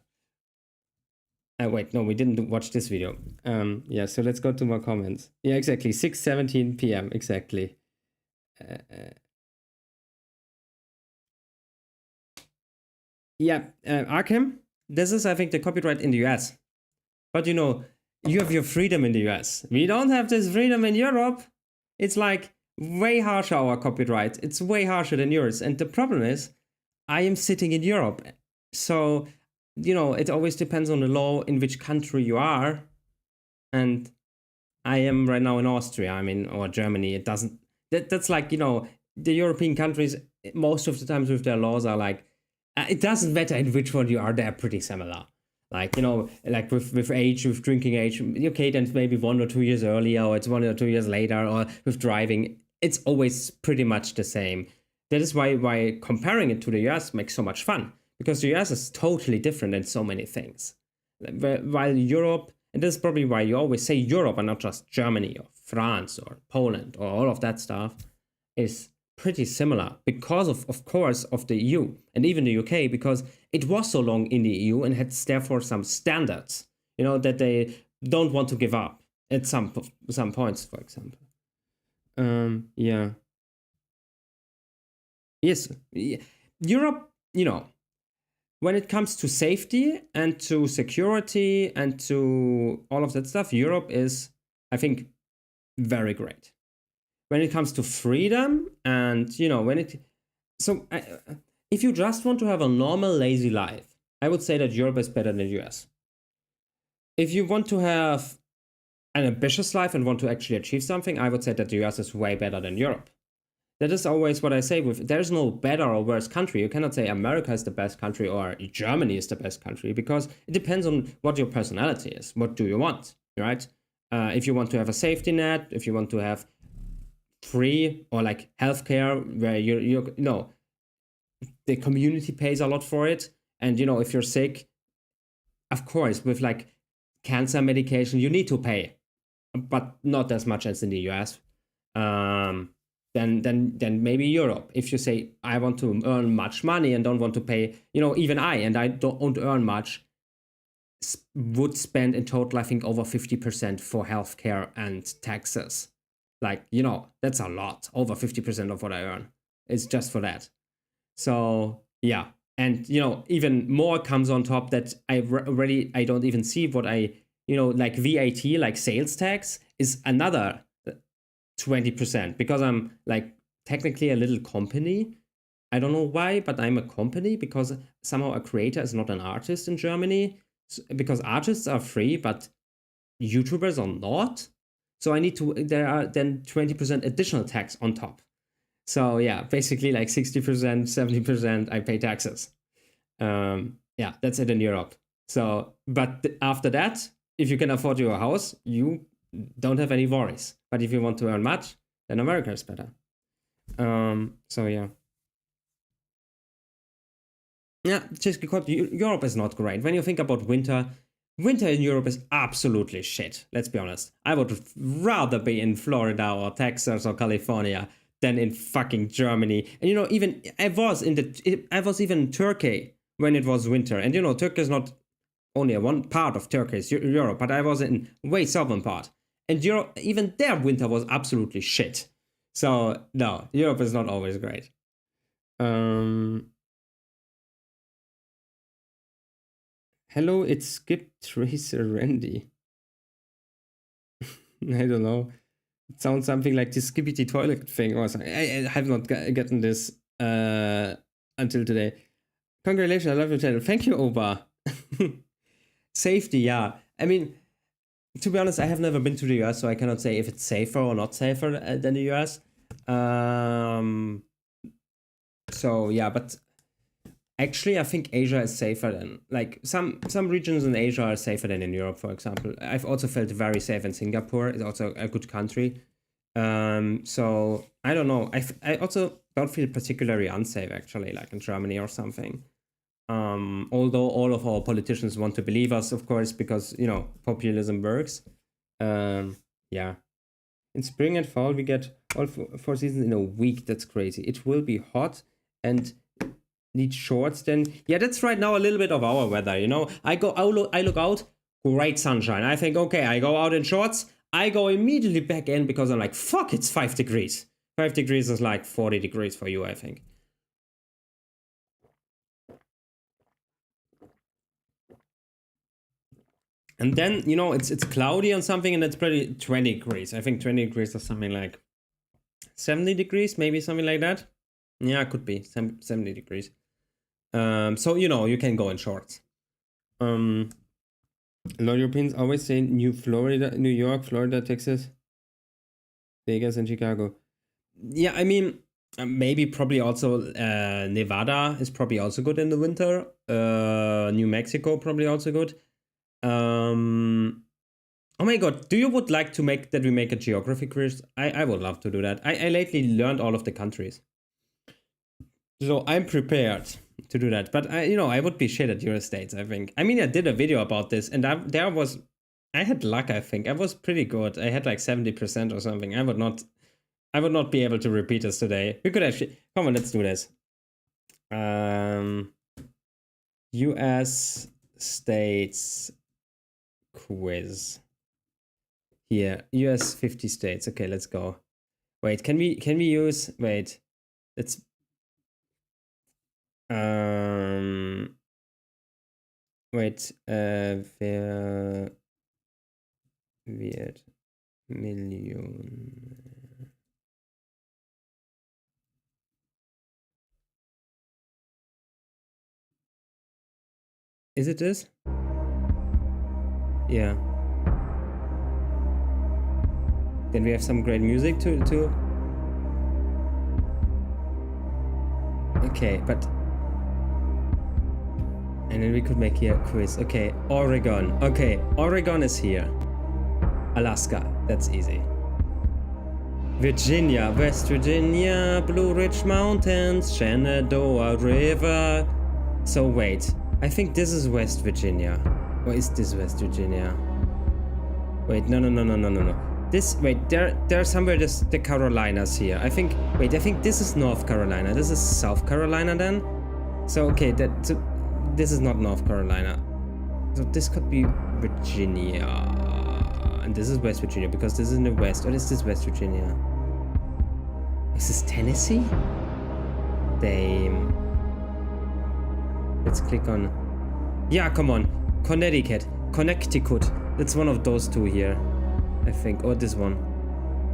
Wait, no, we didn't watch this video. Yeah, so let's go to more comments. Yeah, exactly. 6:17 p.m. Exactly. Yeah, Arkham, this is, I think, the copyright in the US. But you have your freedom in the US. We don't have this freedom in Europe. It's like way harsher, our copyright. It's way harsher than yours. And the problem is, I am sitting in Europe. So, it always depends on the law in which country you are. And I am right now in Austria, or Germany. It doesn't, that's like, the European countries, most of the times with their laws are like, it doesn't matter in which one you are, they're pretty similar. Like, you know, like with age, with drinking age, okay, then maybe 1 or 2 years earlier, or it's 1 or 2 years later, or with driving, it's always pretty much the same. That is why comparing it to the US makes so much fun, because the US is totally different in so many things. While Europe, and this is probably why you always say Europe and not just Germany or France or Poland or all of that stuff, is pretty similar because of course, of the EU and even the UK, because it was so long in the EU and had therefore some standards, you know, that they don't want to give up at some points, for example. Yeah. Yes, Europe, you know, when it comes to safety and to security and to all of that stuff, Europe is, I think, very great. When it comes to freedom and, you know, if you just want to have a normal, lazy life, I would say that Europe is better than the US. If you want to have an ambitious life and want to actually achieve something, I would say that the US is way better than Europe. That is always what I say with, there's no better or worse country. You cannot say America is the best country or Germany is the best country, because it depends on what your personality is. What do you want, right? If you want to have a safety net, if you want to have free or like healthcare where you know, the community pays a lot for it. And, you know, if you're sick, of course, with like cancer medication, you need to pay, but not as much as in the US. Then maybe Europe. If you say, I want to earn much money and don't want to pay, you know, even I don't earn much, would spend in total, I think, over 50% for healthcare and taxes. Like, you know, that's a lot. Over 50% of what I earn. It's just for that. So, yeah. And, you know, even more comes on top that I don't even see what you know, like VAT, like sales tax, is another 20%, because I'm like technically a little company. I don't know why, but I'm a company because somehow a creator is not an artist in Germany, because artists are free, but YouTubers are not. So there are then 20% additional tax on top. So yeah, basically like 60%, 70% I pay taxes. Yeah, that's it in Europe. So, but after that, if you can afford your house, you don't have any worries. But if you want to earn much, then America is better. So yeah. Yeah, just because Europe is not great. When you think about winter in Europe is absolutely shit. Let's be honest. I would rather be in Florida or Texas or California than in fucking Germany. And you know, even I was even in Turkey when it was winter. And you know, Turkey is not only one part of Turkey, it's Europe, but I was in way southern part. And Europe, even their winter was absolutely shit. So no, Europe is not always great. Hello, it's Skip Tracer Randy. I don't know. It sounds something like the Skippity toilet thing or something. I have not gotten this until today. Congratulations, I love your channel. Thank you, Oba. Safety, yeah. I mean, to be honest, I have never been to the US, so I cannot say if it's safer or not safer than the US. So yeah, but actually, I think Asia is safer than, like, some regions in Asia are safer than in Europe, for example. I've also felt very safe in Singapore. It's also a good country. So I don't know. I also don't feel particularly unsafe, actually, like in Germany or something. Although all of our politicians want to believe us, of course, because, you know, populism works. Yeah. In spring and fall, we get all four seasons in a week. That's crazy. It will be hot and need shorts then. Yeah, that's right now a little bit of our weather, you know. I look out, great sunshine. I think, okay, I go out in shorts. I go immediately back in because I'm like, fuck, it's 5 degrees. 5 degrees is like 40 degrees for you, I think. And then, you know, it's cloudy on something and it's pretty 20 degrees. I think 20 degrees is something like 70 degrees, maybe something like that. Yeah, it could be 70 degrees. So, you know, you can go in shorts. A lot of Europeans always say New York, Florida, Texas, Vegas, and Chicago. Yeah, I mean, maybe probably also Nevada is probably also good in the winter. New Mexico, probably also good. Oh my god, do you would like to make that we make a geography quiz? I would love to do that. I lately learned all of the countries. So I'm prepared to do that. But I would be shit at your states, I think. I mean, I did a video about this, and I had luck, I think. I was pretty good. I had like 70% or something. I would not be able to repeat this today. We could actually come on, let's do this. US states quiz. Here, US 50 states. Okay, let's go. Wait, can we use, wait, let's, wait, wer wird Million? Is it this? Yeah. Then we have some great music to... Okay, but... And then we could make here a quiz. Okay, Oregon. Okay, Oregon is here. Alaska, that's easy. Virginia, West Virginia, Blue Ridge Mountains, Shenandoah River. So wait, I think this is West Virginia. Or is this West Virginia? Wait, no. This, wait, there's somewhere the Carolinas here. I think this is North Carolina. This is South Carolina then. So okay, this is not North Carolina. So this could be Virginia. And this is West Virginia because this is in the west. Or is this West Virginia? Is this Tennessee? Damn. Let's click on... Yeah, come on. Connecticut. Connecticut. It's one of those two here. I think. Or this one.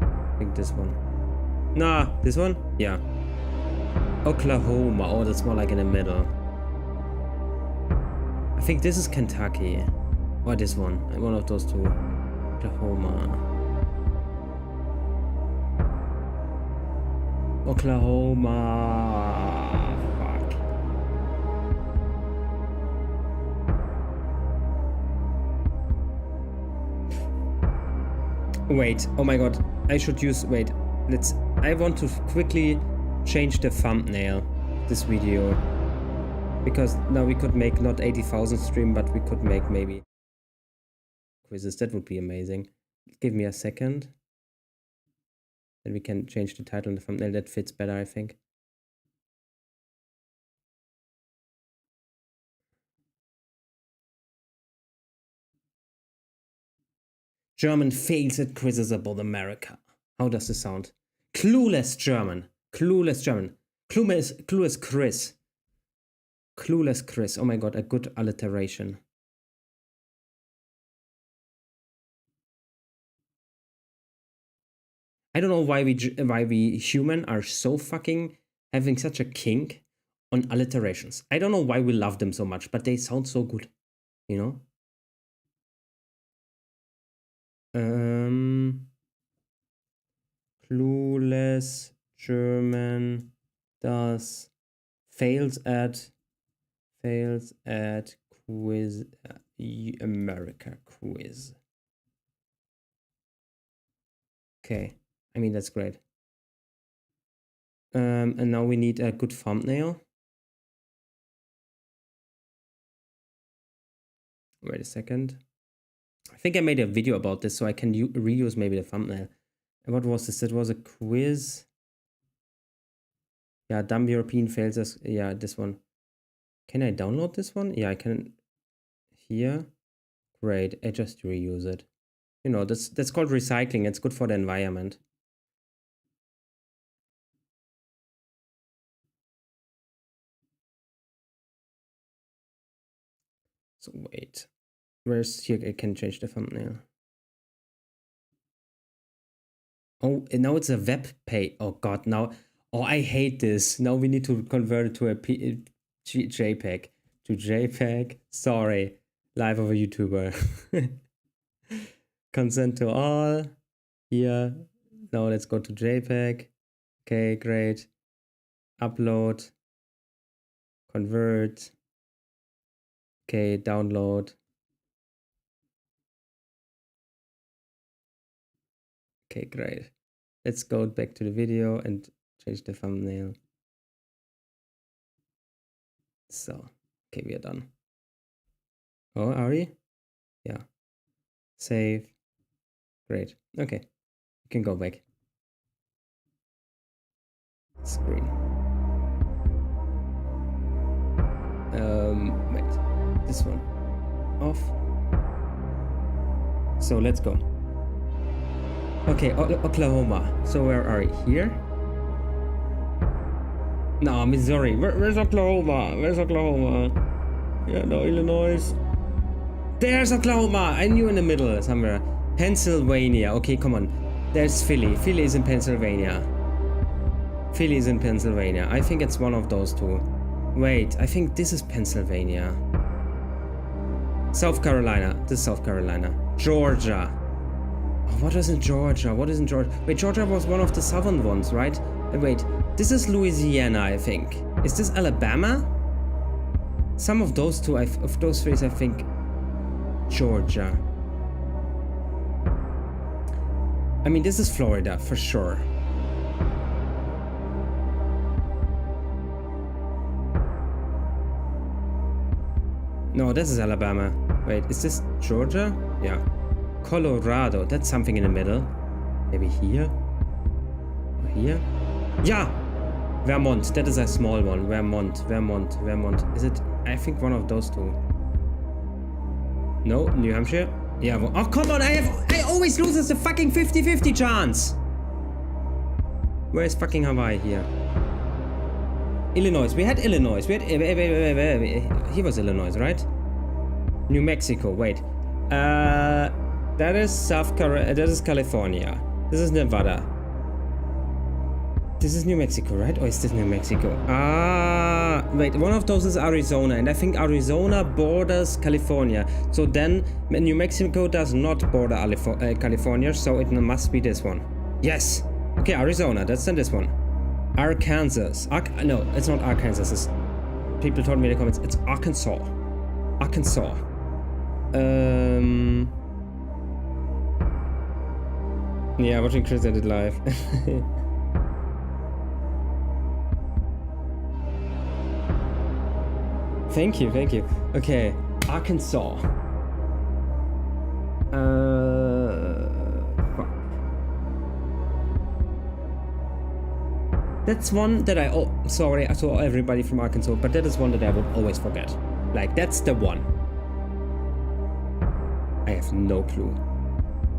I think this one. Nah, this one? Yeah. Oklahoma. Oh, that's more like in the middle. I think this is Kentucky. Or this one. One of those two. Oklahoma. Oklahoma. Fuck. Wait, oh my god. I should use, wait. I want to quickly change the thumbnail of this video. Because now we could make not 80,000 stream, but we could make maybe quizzes. That would be amazing. Give me a second. Then we can change the title and the thumbnail. That fits better, I think. German fails at quizzes about America. How does this sound? Clueless German. Clueless German. Clueless Chris. Clueless Chris. Oh my god, a good alliteration. I don't know why we human are so fucking having such a kink on alliterations. I don't know why we love them so much, but they sound so good, you know? Clueless German does fails at quiz America quiz. Okay, I mean that's great. And now we need a good thumbnail. Wait a second. I think I made a video about this, so I can reuse maybe the thumbnail. And what was this? That was a quiz. Yeah, dumb European fails us. Yeah, this one. Can I download this one? Yeah, I can. Here. Great. I just reuse it. You know, that's called recycling. It's good for the environment. So wait. Where's here? I can change the thumbnail. Oh, and now it's a web page. Oh god, now. Oh, I hate this. Now we need to convert it to a JPEG. To JPEG. Sorry. Life of a YouTuber. Consent to all. Here. Now let's go to JPEG. Okay, great. Upload. Convert. Okay, download. Okay, great. Let's go back to the video and change the thumbnail. So, okay, we are done. Oh, are we? Yeah. Save. Great. Okay. You can go back. Screen. Wait. This one. Off. So let's go. Okay, Oklahoma. So where are we? Here? No, Missouri. Where's Oklahoma? Where's Oklahoma? Yeah, no, Illinois. There's Oklahoma. I knew in the middle somewhere. Pennsylvania. Okay, come on. There's Philly. Philly is in Pennsylvania. Philly is in Pennsylvania. I think it's one of those two. Wait, I think this is Pennsylvania. South Carolina. This is South Carolina. Georgia. Oh, what is in Georgia? What is in Georgia? Wait, Georgia was one of the southern ones, right? Wait, this is Louisiana, I think. Is this Alabama? Some of those two, of those three, I think. Georgia. I mean, this is Florida, for sure. No, this is Alabama. Wait, is this Georgia? Yeah. Colorado, that's something in the middle. Maybe here? Or here? Yeah! Vermont, that is a small one. Vermont. Is it? I think one of those two. No, New Hampshire? Yeah, oh come on, I always lose the fucking 50-50 chance! Where is fucking Hawaii here? Illinois, we had Illinois, wait, here was Illinois, right? New Mexico, wait. That is South Carolina, that is California. This is Nevada. This is New Mexico, right? Or is this New Mexico? Ah, wait, one of those is Arizona, and I think Arizona borders California. So then New Mexico does not border California, so it must be this one. Yes. Okay, Arizona, that's then this one. Arkansas. No, it's not Arkansas. It's, people told me in the comments, it's Arkansas. Arkansas. Yeah, watching Chris edit live. Thank you. Okay, Arkansas. Fuck. That's one that sorry, I saw everybody from Arkansas, but that is one that I would always forget. Like, that's the one. I have no clue.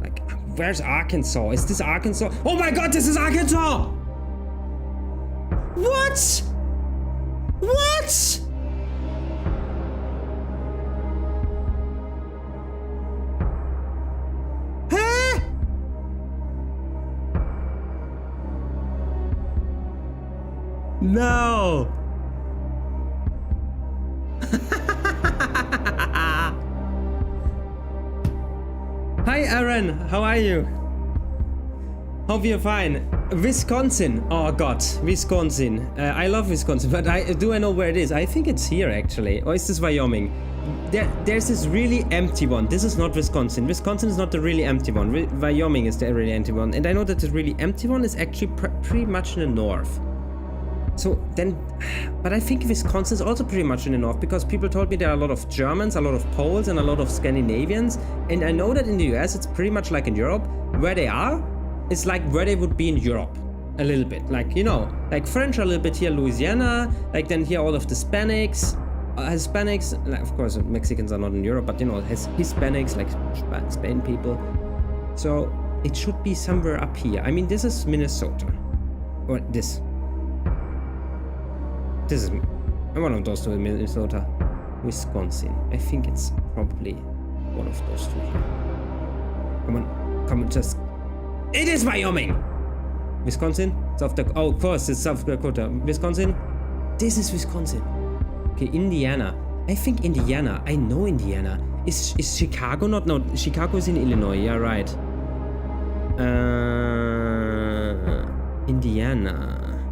Like, where's Arkansas? Is this Arkansas? Oh my god, this is Arkansas! What? What? Huh? No! Hi Aaron, how are you? Hope you're fine. Wisconsin. Oh god, Wisconsin. I love Wisconsin, but do I know where it is? I think it's here actually. Or is this Wyoming? There's this really empty one. This is not Wisconsin. Wisconsin is not the really empty one. Wyoming is the really empty one. And I know that the really empty one is actually pretty much in the north. So then, but I think Wisconsin is also pretty much in the north because people told me there are a lot of Germans, a lot of Poles, and a lot of Scandinavians. And I know that in the US it's pretty much like in Europe. Where they are, it's like where they would be in Europe. A little bit. Like, you know, like French a little bit here, Louisiana. Like then here all of the Hispanics. Like, of course, Mexicans are not in Europe, but you know, Hispanics, like Spain people. So it should be somewhere up here. I mean, this is Minnesota. Or this. This is one of those two in Minnesota. Wisconsin. I think it's probably one of those two here. Come on, just... It is Wyoming! Wisconsin? South Dakota. Oh, of course, it's South Dakota. Wisconsin? This is Wisconsin. Okay, Indiana. I think Indiana. I know Indiana. Is Chicago not? No, Chicago is in Illinois. Yeah, right. Indiana.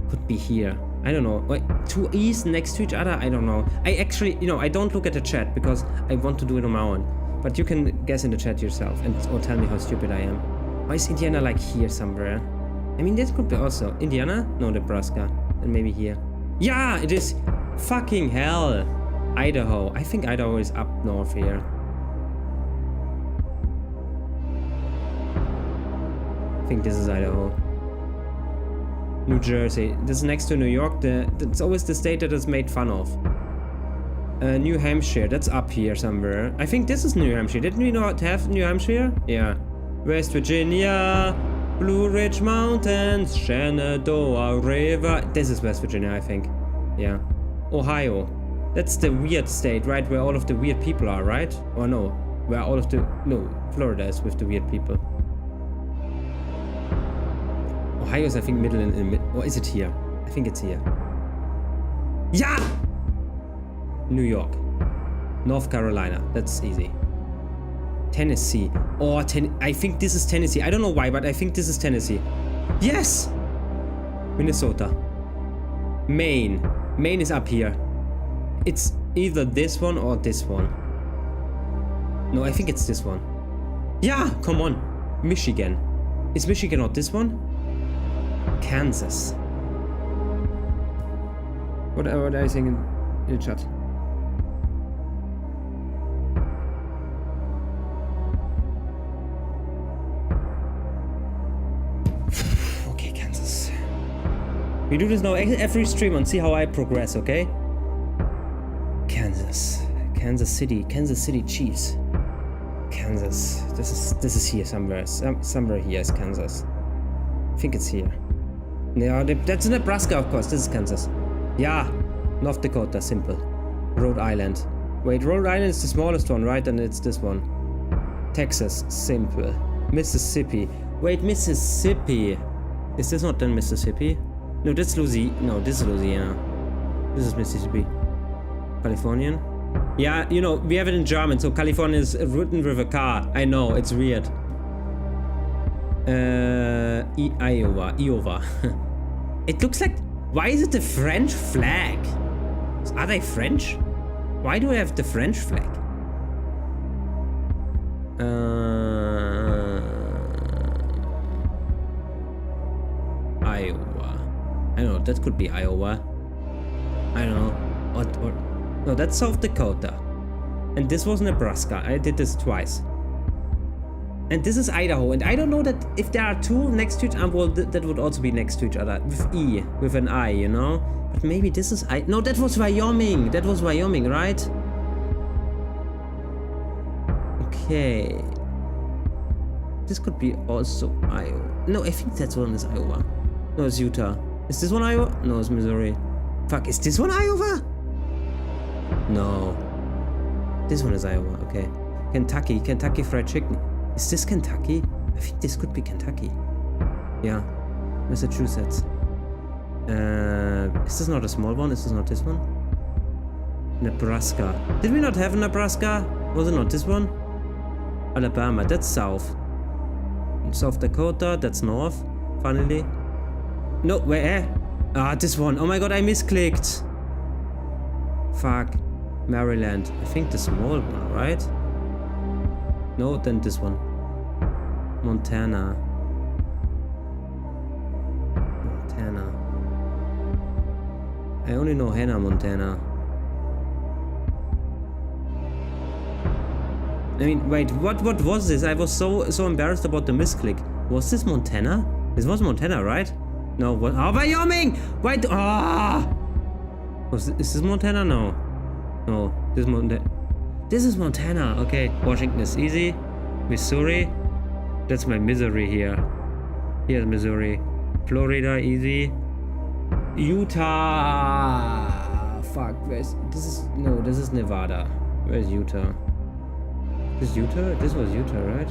Could be here. I don't know. Wait, two E's next to each other? I don't know. I actually, I don't look at the chat because I want to do it on my own. But you can guess in the chat yourself or tell me how stupid I am. Why is Indiana like here somewhere? I mean, this could be also Indiana? No, Nebraska. And maybe here. Yeah, it is. Fucking hell. Idaho. I think Idaho is up north here. I think this is Idaho. New Jersey. This is next to New York. It's always the state that is made fun of. New Hampshire. That's up here somewhere. I think this is New Hampshire. Didn't we not have New Hampshire? Yeah. West Virginia. Blue Ridge Mountains. Shenandoah River. This is West Virginia, I think. Yeah. Ohio. That's the weird state, right? Where all of the weird people are, right? Or no? Where all of the... No. Florida is with the weird people. Ohio is, I think, middle in mid. Or is it here? I think it's here. Yeah! New York. North Carolina. That's easy. Tennessee. Or I think this is Tennessee. I don't know why, but I think this is Tennessee. Yes! Minnesota. Maine. Maine is up here. It's either this one or this one. No, I think it's this one. Yeah! Come on. Michigan. Is Michigan not this one? Kansas. What are you saying in the chat? Okay, Kansas. We do this now every stream and see how I progress, okay? Kansas. Kansas City Chiefs. Kansas. This is here somewhere. Somewhere here is Kansas. I think it's here. Yeah, that's Nebraska, of course. This is Kansas. Yeah. North Dakota, simple. Rhode Island. Wait, Rhode Island is the smallest one, right? And it's this one. Texas, simple. Mississippi. Wait, Mississippi. Is this not then Mississippi? No, that's Louisiana. No, this is Louisiana. This is Mississippi. Californian? Yeah, we have it in German, so California is written with a K. I know, it's weird. Iowa. It looks like... Why is it the French flag? Are they French? Why do I have the French flag? Iowa. I don't know, that could be Iowa. I don't know. No, that's South Dakota. And this was Nebraska. I did this twice. And this is Idaho. And I don't know that if there are two next to each other, well, that would also be next to each other. With E, with an I, But maybe this is no, that was Wyoming. That was Wyoming, right? Okay. This could be also Iowa. No, I think that one is Iowa. No, it's Utah. Is this one Iowa? No, it's Missouri. Fuck, is this one Iowa? No. This one is Iowa, okay. Kentucky Fried Chicken. Is this Kentucky? I think this could be Kentucky. Yeah. Massachusetts. Is this not a small one? Is this not this one? Nebraska. Did we not have Nebraska? Was it not this one? Alabama, that's south. South Dakota, that's north. Finally. No, where? Ah, this one. Oh my god, I misclicked. Fuck. Maryland. I think the small one, right? No, then this one. Montana. I only know Hannah, Montana. I mean, wait, what was this? I was so embarrassed about the misclick. Was this Montana? This was Montana, right? No, what? Oh, Wyoming! Wait, is this Montana? No. No, this is Montana. This is Montana. Okay, Washington is easy. Missouri. That's my misery here. Here's Missouri. Florida, easy. Utah. Fuck, this is Nevada. Where's Utah? This is Utah? This was Utah, right?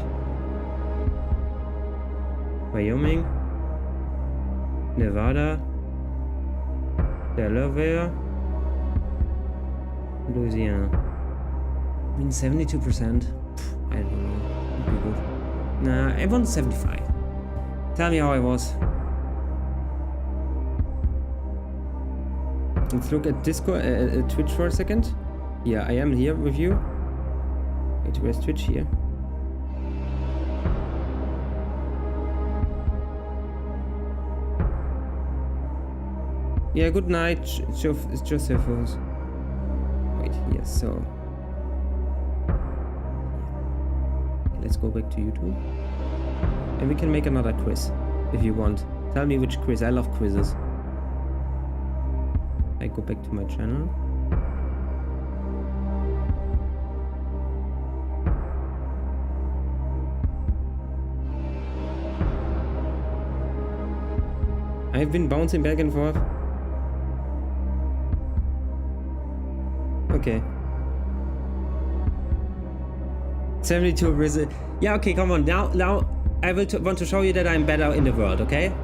Wyoming. Nevada. Delaware. Louisiana. I mean, 72%. I don't know. Would be good. Nah, I want 75. Tell me how I was. Let's look at Discord, Twitch for a second. Yeah, I am here with you. Wait, where's Twitch here? Yeah, good night, Joseph. Wait, here, so. Let's go back to YouTube. And we can make another quiz, if you want. Tell me which quiz, I love quizzes. I go back to my channel. I've been bouncing back and forth. Okay. 72 Brazil. Yeah, okay, come on. Now I will want to show you that I'm better in the world, okay?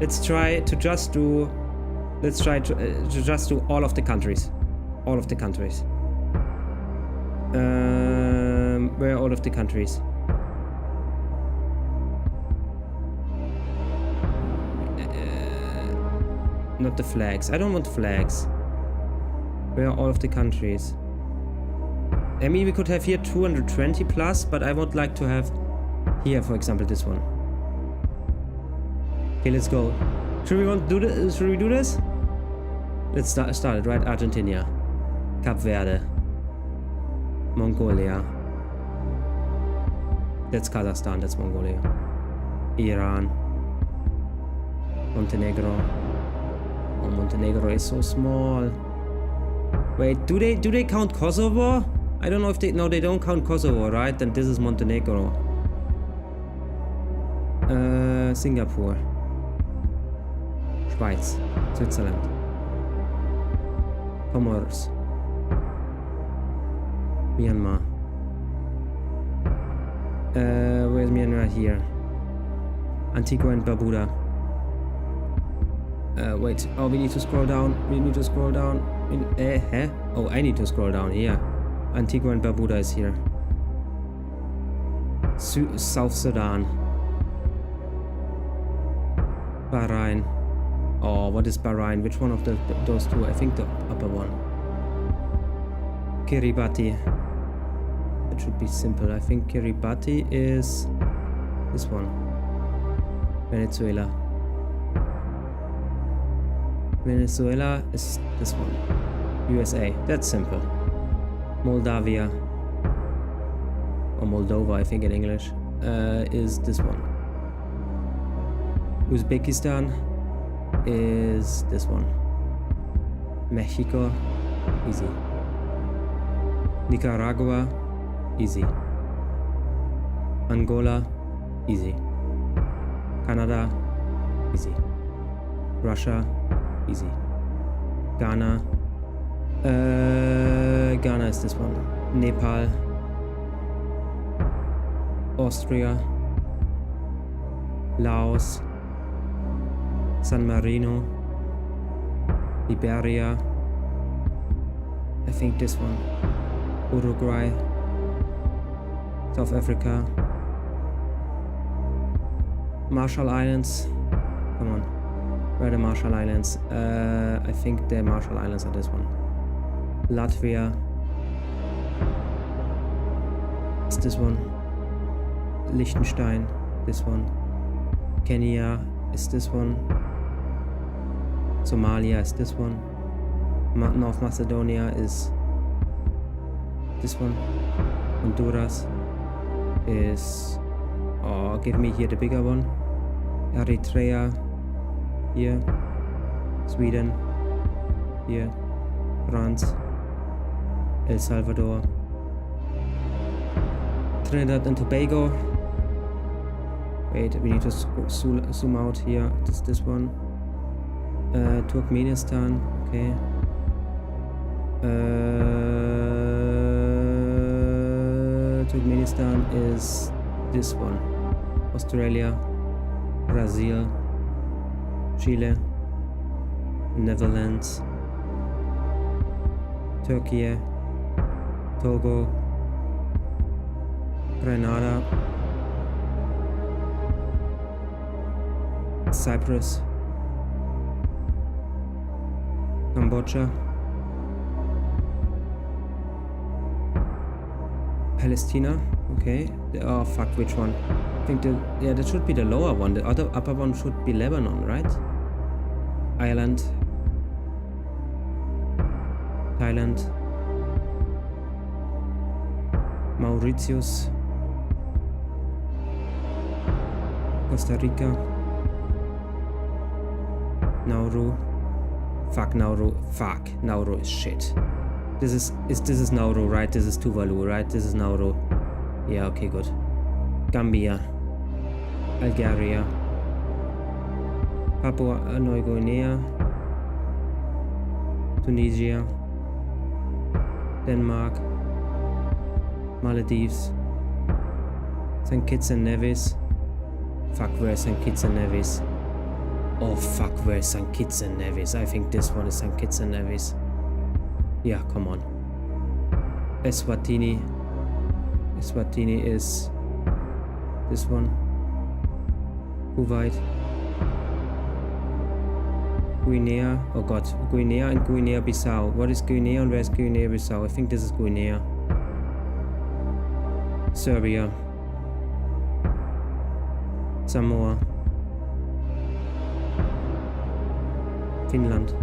Let's try to just do... Let's try to just do all of the countries. All of the countries. Where are all of the countries? Not the flags. I don't want flags. Where are all of the countries? I mean, we could have here 220 plus, but I would like to have here, for example, this one. Okay, let's go. Should we do this? Let's start it, right? Argentina, Cape Verde, Mongolia. That's Kazakhstan, that's Mongolia. Iran, Montenegro. Oh, Montenegro is so small. Wait, do they count Kosovo? I don't know if they... No, they don't count Kosovo, right? Then this is Montenegro. Singapore. Schweiz. Switzerland. Comoros. Myanmar. Where's Myanmar here? Antigua and Barbuda. Wait. Oh, we need to scroll down. We need to scroll down. Huh? Oh, I need to scroll down here. Antigua and Barbuda is here. South Sudan. Bahrain. Oh, what is Bahrain? Which one of those two? I think the upper one. Kiribati. That should be simple. I think Kiribati is this one. Venezuela. Venezuela is this one. USA. That's simple. Moldavia. Or Moldova, I think in English. Is this one. Uzbekistan is this one. Mexico, easy. Nicaragua, easy. Angola, easy. Canada, easy. Russia, easy. Ghana, Ghana is this one. Nepal, Austria, Laos, San Marino, Liberia, I think this one, Uruguay, South Africa, Marshall Islands, come on, where are the Marshall Islands? I think the Marshall Islands are this one, Latvia, it's this one, Liechtenstein, this one, Kenya is this one, Somalia is this one. North Macedonia is this one. Honduras is... Oh, give me here the bigger one. Eritrea here. Sweden here. France. El Salvador. Trinidad and Tobago. Wait, we need to zoom out here. This one. Turkmenistan, okay. Turkmenistan is this one. Australia, Brazil, Chile, Netherlands, Turkey, Togo, Grenada, Cyprus, Cambodia. Palestina. Okay. Oh fuck, which one? I think that should be the lower one. The upper one should be Lebanon, right? Ireland. Thailand. Mauritius. Costa Rica. Nauru. Fuck Nauru. Fuck. Nauru is shit. This is Nauru, right? This is Tuvalu, right? This is Nauru. Yeah, okay, good. Gambia. Algeria. Papua New Guinea. Tunisia. Denmark. Maldives. St. Kitts and Nevis. Fuck, where's St. Kitts and Nevis? Oh fuck, where's St. Kitts and Nevis? I think this one is St. Kitts and Nevis. Yeah, come on. Eswatini. Eswatini is this one. Kuwait. Guinea. Oh god, Guinea and Guinea-Bissau. What is Guinea and where's Guinea-Bissau? I think this is Guinea. Serbia. Samoa. Finland.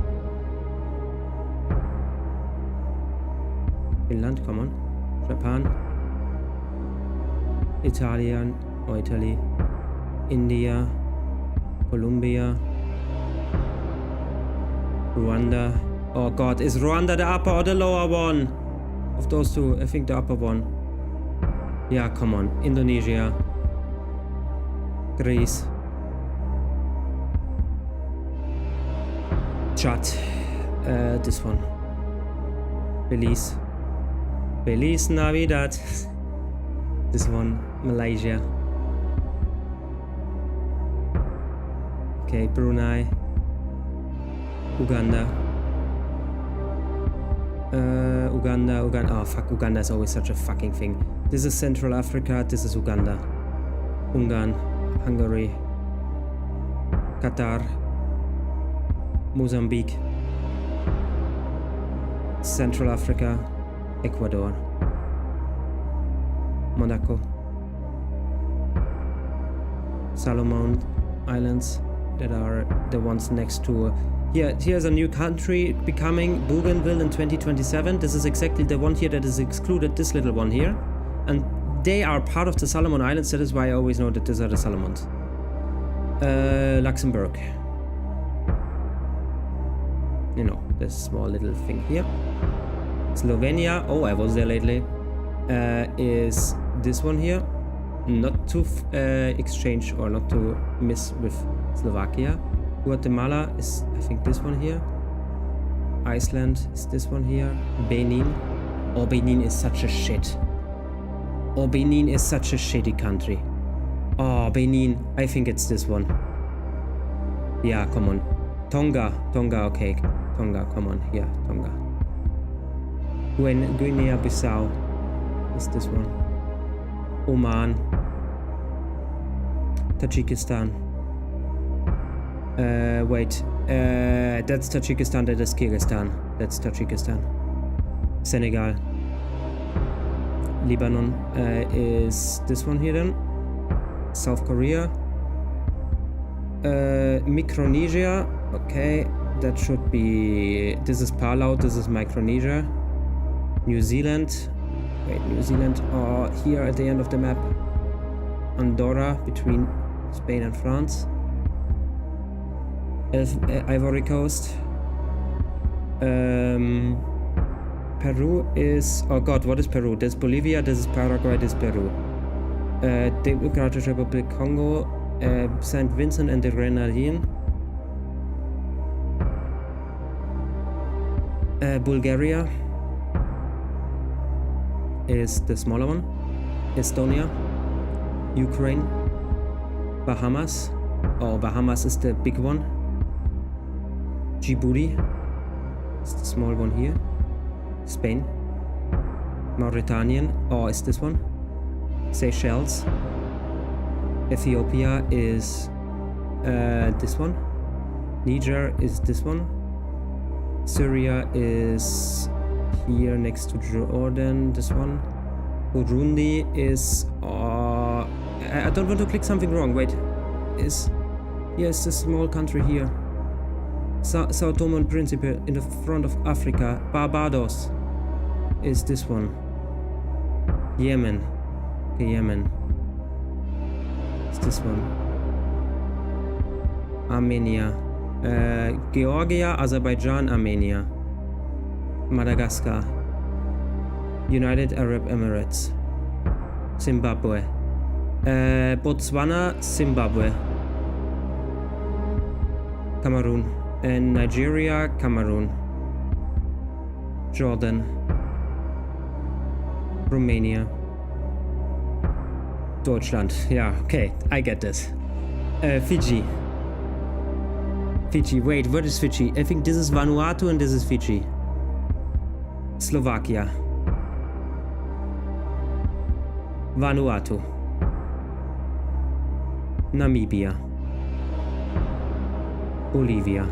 Finland, come on. Japan. Italy. India. Colombia. Rwanda. Oh god, is Rwanda the upper or the lower one? Of those two, I think the upper one. Yeah, come on. Indonesia. Greece. Chad. This one. Belize. Feliz Navidad. This one. Malaysia. Okay, Brunei. Uganda. Uganda. Oh fuck, Uganda is always such a fucking thing. This is Central Africa, this is Uganda. Ungarn. Hungary. Qatar. Mozambique. Central Africa. Ecuador. Monaco. Solomon Islands, that are the ones next to here's a new country becoming Bougainville in 2027. This is exactly the one here that is excluded, this little one here, and they are part of the Solomon Islands. That is why I always know that these are the Solomons. Luxembourg, you know, this small little thing here. Slovenia, oh I was there lately, is this one here, not to exchange or not to miss with Slovakia. Guatemala is, I think, this one here. Iceland is this one here. Benin. Oh, Benin is such a shit. Oh, Benin is such a shitty country. Oh, Benin, I think it's this one. Yeah, come on. Tonga, okay. Tonga, come on, here, Tonga. Guinea-Bissau is this one. Oman. Tajikistan. That's Tajikistan, that is Kyrgyzstan. That's Tajikistan. Senegal. Lebanon is this one here then. South Korea. Micronesia. Okay, that should be... This is Palau, this is Micronesia. New Zealand. Wait, New Zealand. Oh, here at the end of the map. Andorra, between Spain and France. Ivory Coast. Peru is... Oh god, what is Peru? There's Bolivia, this is Paraguay, this is Peru. Democratic Republic Congo. St. Vincent and the Grenadines. Bulgaria is the smaller one. Estonia. Ukraine. Bahamas. Oh, Bahamas is the big one. Djibouti is the small one here. Spain. Mauritanian. Oh, is this one? Seychelles. Ethiopia is this one. Niger is this one. Syria is here next to Jordan, this one. Burundi is... I don't want to click something wrong, wait. Yes, a small country here. Sao Tome and Principe in the front of Africa. Barbados is this one. Yemen. Okay, Yemen. It's this one. Armenia. Georgia, Azerbaijan, Armenia. Madagascar. United Arab Emirates. Zimbabwe. Botswana, Zimbabwe. Cameroon. And Nigeria, Cameroon. Jordan. Romania. Deutschland. Yeah, okay, I get this. Fiji. Fiji, wait, what is Fiji? I think this is Vanuatu and this is Fiji. Slovakia. Vanuatu. Namibia. Bolivia.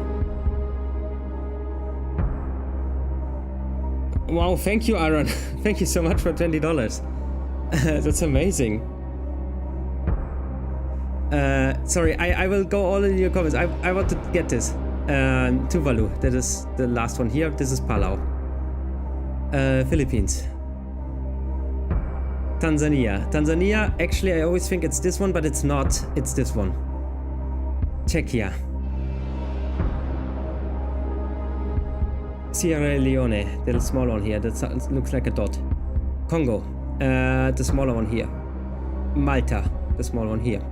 Wow, thank you, Aaron. Thank you so much for $20. That's amazing. Sorry, I will go all in your comments. I want to get this. Tuvalu, that is the last one here. This is Palau. Philippines. Tanzania. Tanzania, actually I always think it's this one, but it's not. It's this one. Czechia. Sierra Leone, the small one here, that looks like a dot. Congo, the smaller one here. Malta, the small one here.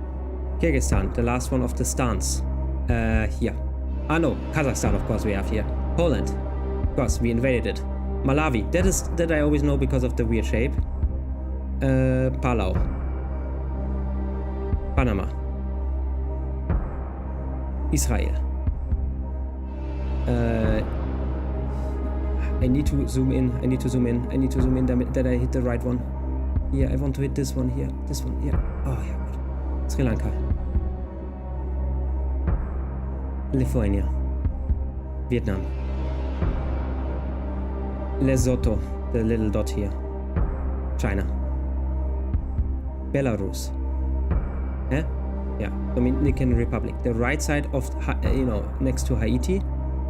Kyrgyzstan, the last one of the stans. Here. Ah no, Kazakhstan of course we have here. Poland, of course we invaded it. Malawi, that I always know because of the weird shape. Palau. Panama. Israel. I need to zoom in, that I hit the right one. Yeah, I want to hit this one here. This one, yeah. Oh, yeah, good. Sri Lanka. Lithuania. Vietnam. Lesotho, the little dot here. China. Belarus. Yeah? Yeah, Dominican Republic. The right side of, next to Haiti.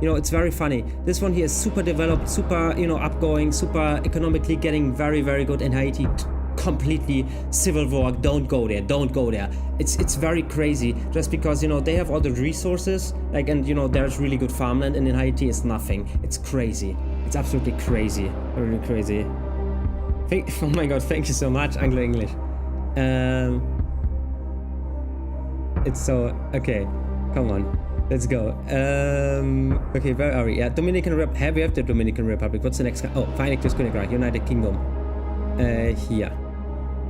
You know, it's very funny. This one here is super developed, super, upgoing, super economically getting very, very good. And Haiti, completely civil war. Don't go there. Don't go there. It's very crazy just because, they have all the resources. There's really good farmland. And in Haiti, it's nothing. It's crazy. It's absolutely crazy. Really crazy. Oh my god, thank you so much, Anglo-English. It's so... Okay, come on. Let's go. Okay, where are we? Yeah, Dominican Republic. We have the Dominican Republic. What's the next guy? Oh, Vereinigtes Königreich, United Kingdom. Here.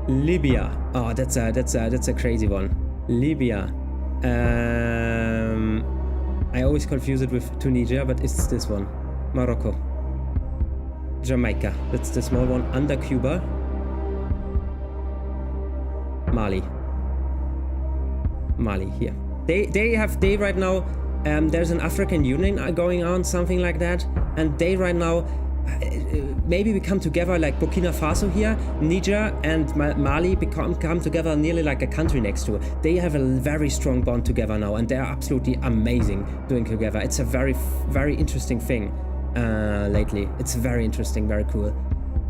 Libya. Oh, that's a crazy one. Libya. I always confuse it with Tunisia, but it's this one. Morocco. Jamaica. That's the small one under Cuba. Mali. Mali, here. They right now, there's an African Union going on, something like that, and they right now, maybe we come together like Burkina Faso here, Niger and Mali come together nearly like a country next to it. They have a very strong bond together now, and they are absolutely amazing doing together. It's a very, very interesting thing lately. It's very interesting, very cool.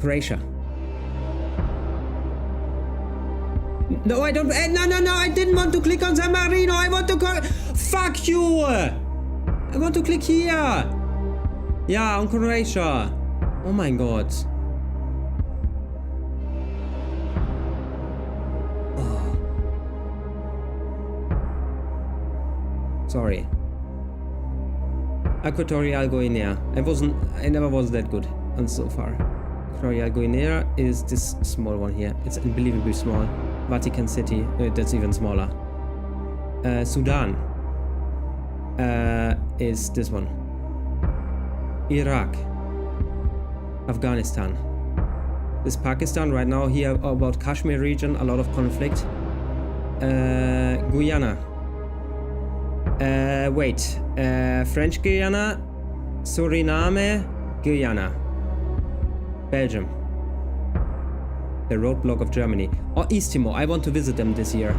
Croatia. No, I don't. No, I didn't want to click on San Marino. I want to go. Fuck you! I want to click here. Yeah, on Croatia. Oh my god. Oh. Sorry. Equatorial Guinea. I never was that good on so far. Equatorial Guinea is this small one here. It's unbelievably small. Vatican City, that's even smaller. Sudan is this one. Iraq. Afghanistan. This Pakistan right now here about Kashmir region, a lot of conflict. Guyana. French Guyana, Suriname, Guyana. Belgium. The roadblock of Germany. Or East Timor. I want to visit them this year.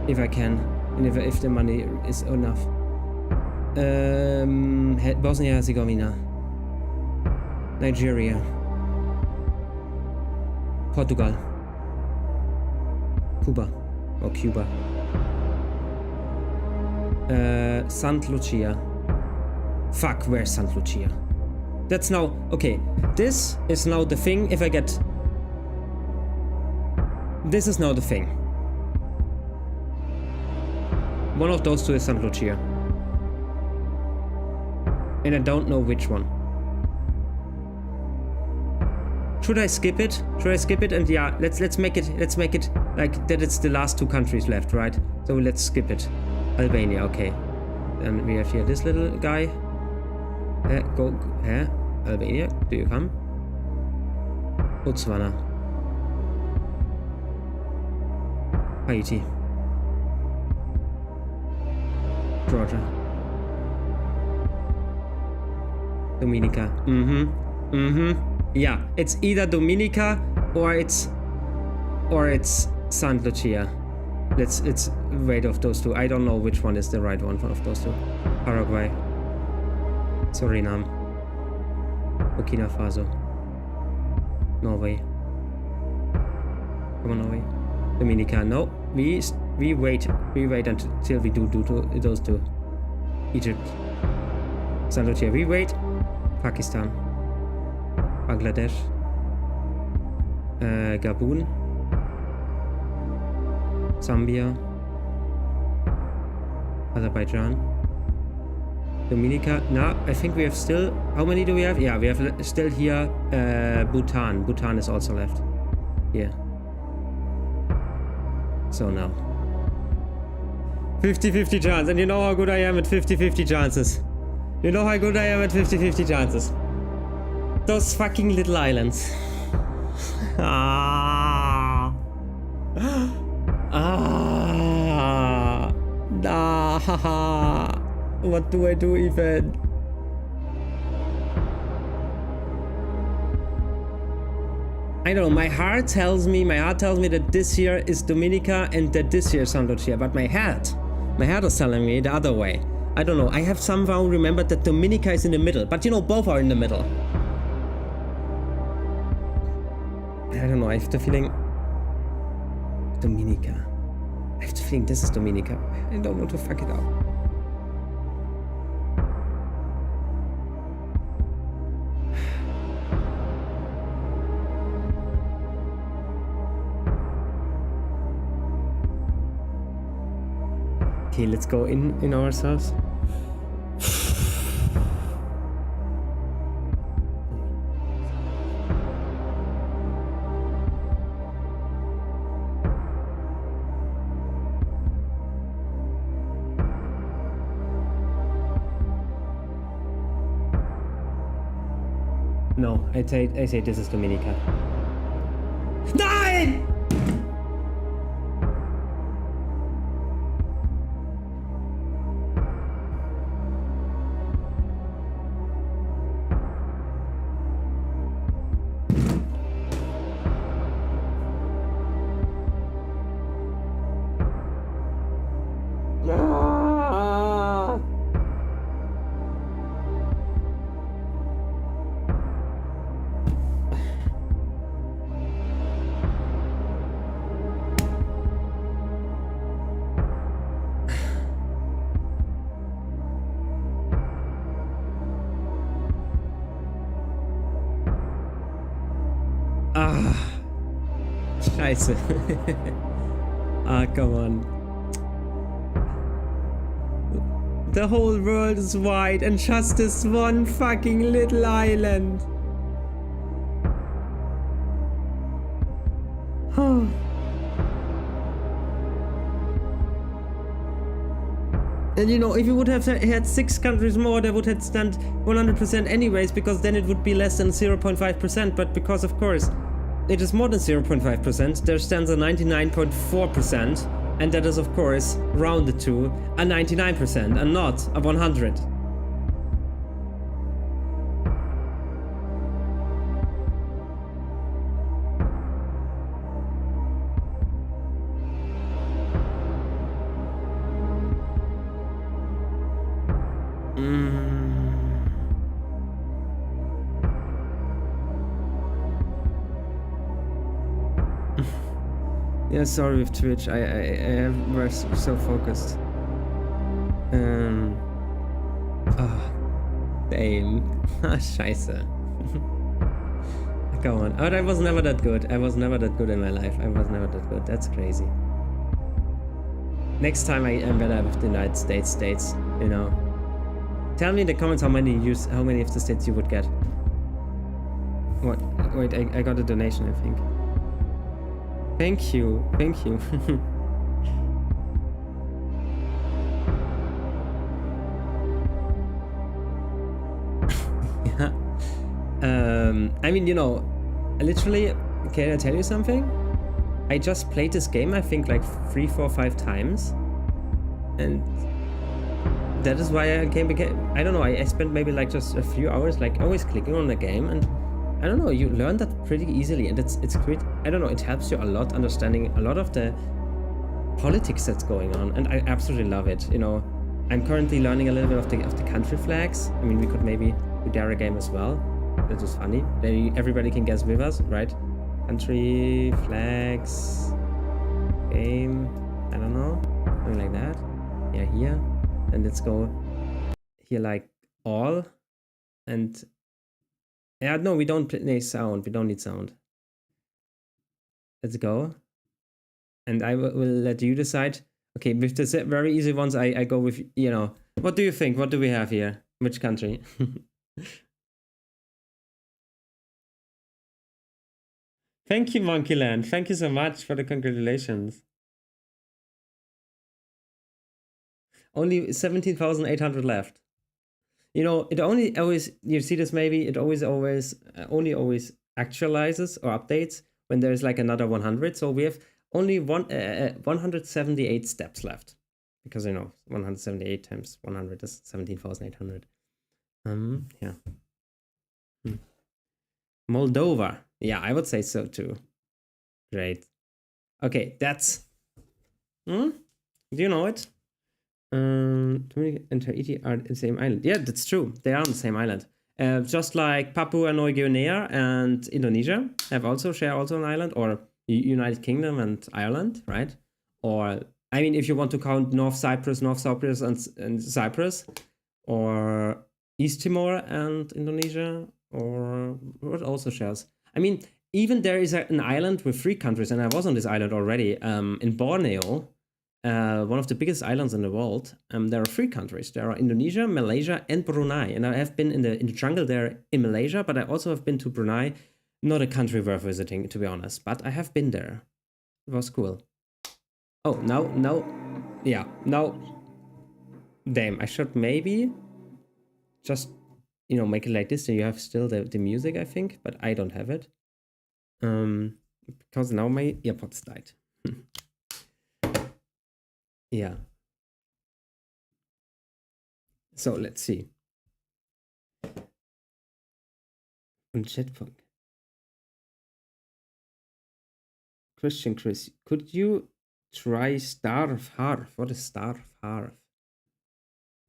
If I can. And if the money is enough. Bosnia-Herzegovina. Nigeria. Portugal. Cuba. Or Cuba. St. Lucia. Fuck, where's St. Lucia? That's now... Okay, this is now the thing if I get... This is now the thing. One of those two is St. Lucia. And I don't know which one. Should I skip it? Should I skip it? And yeah, let's make it like that it's the last two countries left, right? So let's skip it. Albania, okay. Then we have here this little guy. Go, Albania, do you come? Botswana. Haiti. Georgia. Dominica. Yeah, it's either Dominica or it's Saint Lucia. It's wait of those two. I don't know which one is the right one of those two. Paraguay. Suriname. Burkina Faso. Norway. Come on, Norway. Dominica. No, we wait until we do those two. Egypt. Saint Lucia. We wait. Pakistan. Bangladesh. Gabon. Zambia. Azerbaijan. Dominica. No, I think we have still... How many do we have? Yeah, we have still here Bhutan. Bhutan is also left. Yeah. So now. 50-50 chance. And you know how good I am at 50-50 chances. You know how good I am at 50-50 chances. Those fucking little islands. Ah. Ah. Ah. What do I do even? I don't know, my heart tells me that this year is Dominica and that this year is St. Lucia, but my heart is telling me the other way. I don't know, I have somehow remembered that Dominica is in the middle, but you know, both are in the middle. I don't know, I have the feeling... Dominica. I have the feeling this is Dominica. I don't want to fuck it up. Okay, let's go in ourselves. No, I say this is Dominica. Nein! Scheiße. Come on. The whole world is wide and just this one fucking little island. And you know, if you would have had 6 countries more, they would have stand 100% anyways, because then it would be less than 0.5%, but because of course it is more than 0.5%, there stands a 99.4%, and that is of course rounded to a 99% and not a 100. sorry with Twitch. I was so focused. Damn. Scheiße. Come on. But I was never that good. I was never that good in my life. I was never that good. That's crazy. Next time I am better with the United States, you know. Tell me in the comments how many of the states you would get. What? Wait, I got a donation, I think. Thank you. Thank you. Yeah. I mean, you know, literally, can I tell you something? I just played this game, I think, like 3, 4, 5 times. And that is why I became, I don't know, I spent maybe like just a few hours, like always clicking on the game, and I don't know, you learn that pretty easily, and it's great. I don't know, it helps you a lot understanding a lot of the politics that's going on, and I absolutely love it. You know, I'm currently learning a little bit of the country flags. I mean, we could maybe do their game as well. That was funny. Then everybody can guess with us, right? Country flags game. I don't know, something like that. Yeah, here. And let's go here like all. And yeah, no, we don't need sound. We don't need sound. Let's go. And I will let you decide. Okay, with the very easy ones, I go with, you know, what do you think? What do we have here? Which country? Thank you, Monkeyland. Thank you so much for the congratulations. Only 17,800 left. You know, it only always, you see this maybe, it only always actualizes or updates when there's like another 100. So we have only 178 steps left. Because, you know, 178 times 100 is 17,800. Yeah. Moldova. Yeah, I would say so too. Great. Okay, that's... Do you know it? Dominican and Haiti are the same island. Yeah, that's true. They are on the same island. Just like Papua New Guinea and Indonesia share an island, or United Kingdom and Ireland, right? Or, I mean, if you want to count North Cyprus and Cyprus, or East Timor and Indonesia, or what also shares? I mean, even there is an island with 3 countries, and I was on this island already, in Borneo, one of the biggest islands in the world. There are 3 countries. There are Indonesia, Malaysia, and Brunei. And I have been in the jungle there in Malaysia, but I also have been to Brunei. Not a country worth visiting, to be honest, but I have been there. It was cool. Oh, now, yeah, now, damn, I should maybe just, you know, make it like this, so you have still the music, I think, but I don't have it. Because now my earpods died. Yeah. So let's see. Und Chatpunk. Christian Chris, could you try Starve Harf? What is Starve Harf?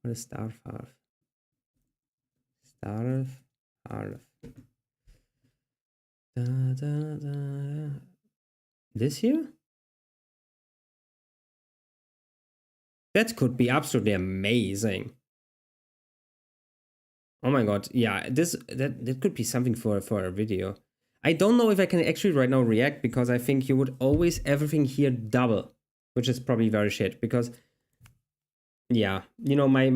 What is Starve Harf? Starve Harf. This here? That could be absolutely amazing. Oh my god, yeah, that could be something for a video. I don't know if I can actually right now react, because I think you would always everything here double, which is probably very shit, because yeah, you know, my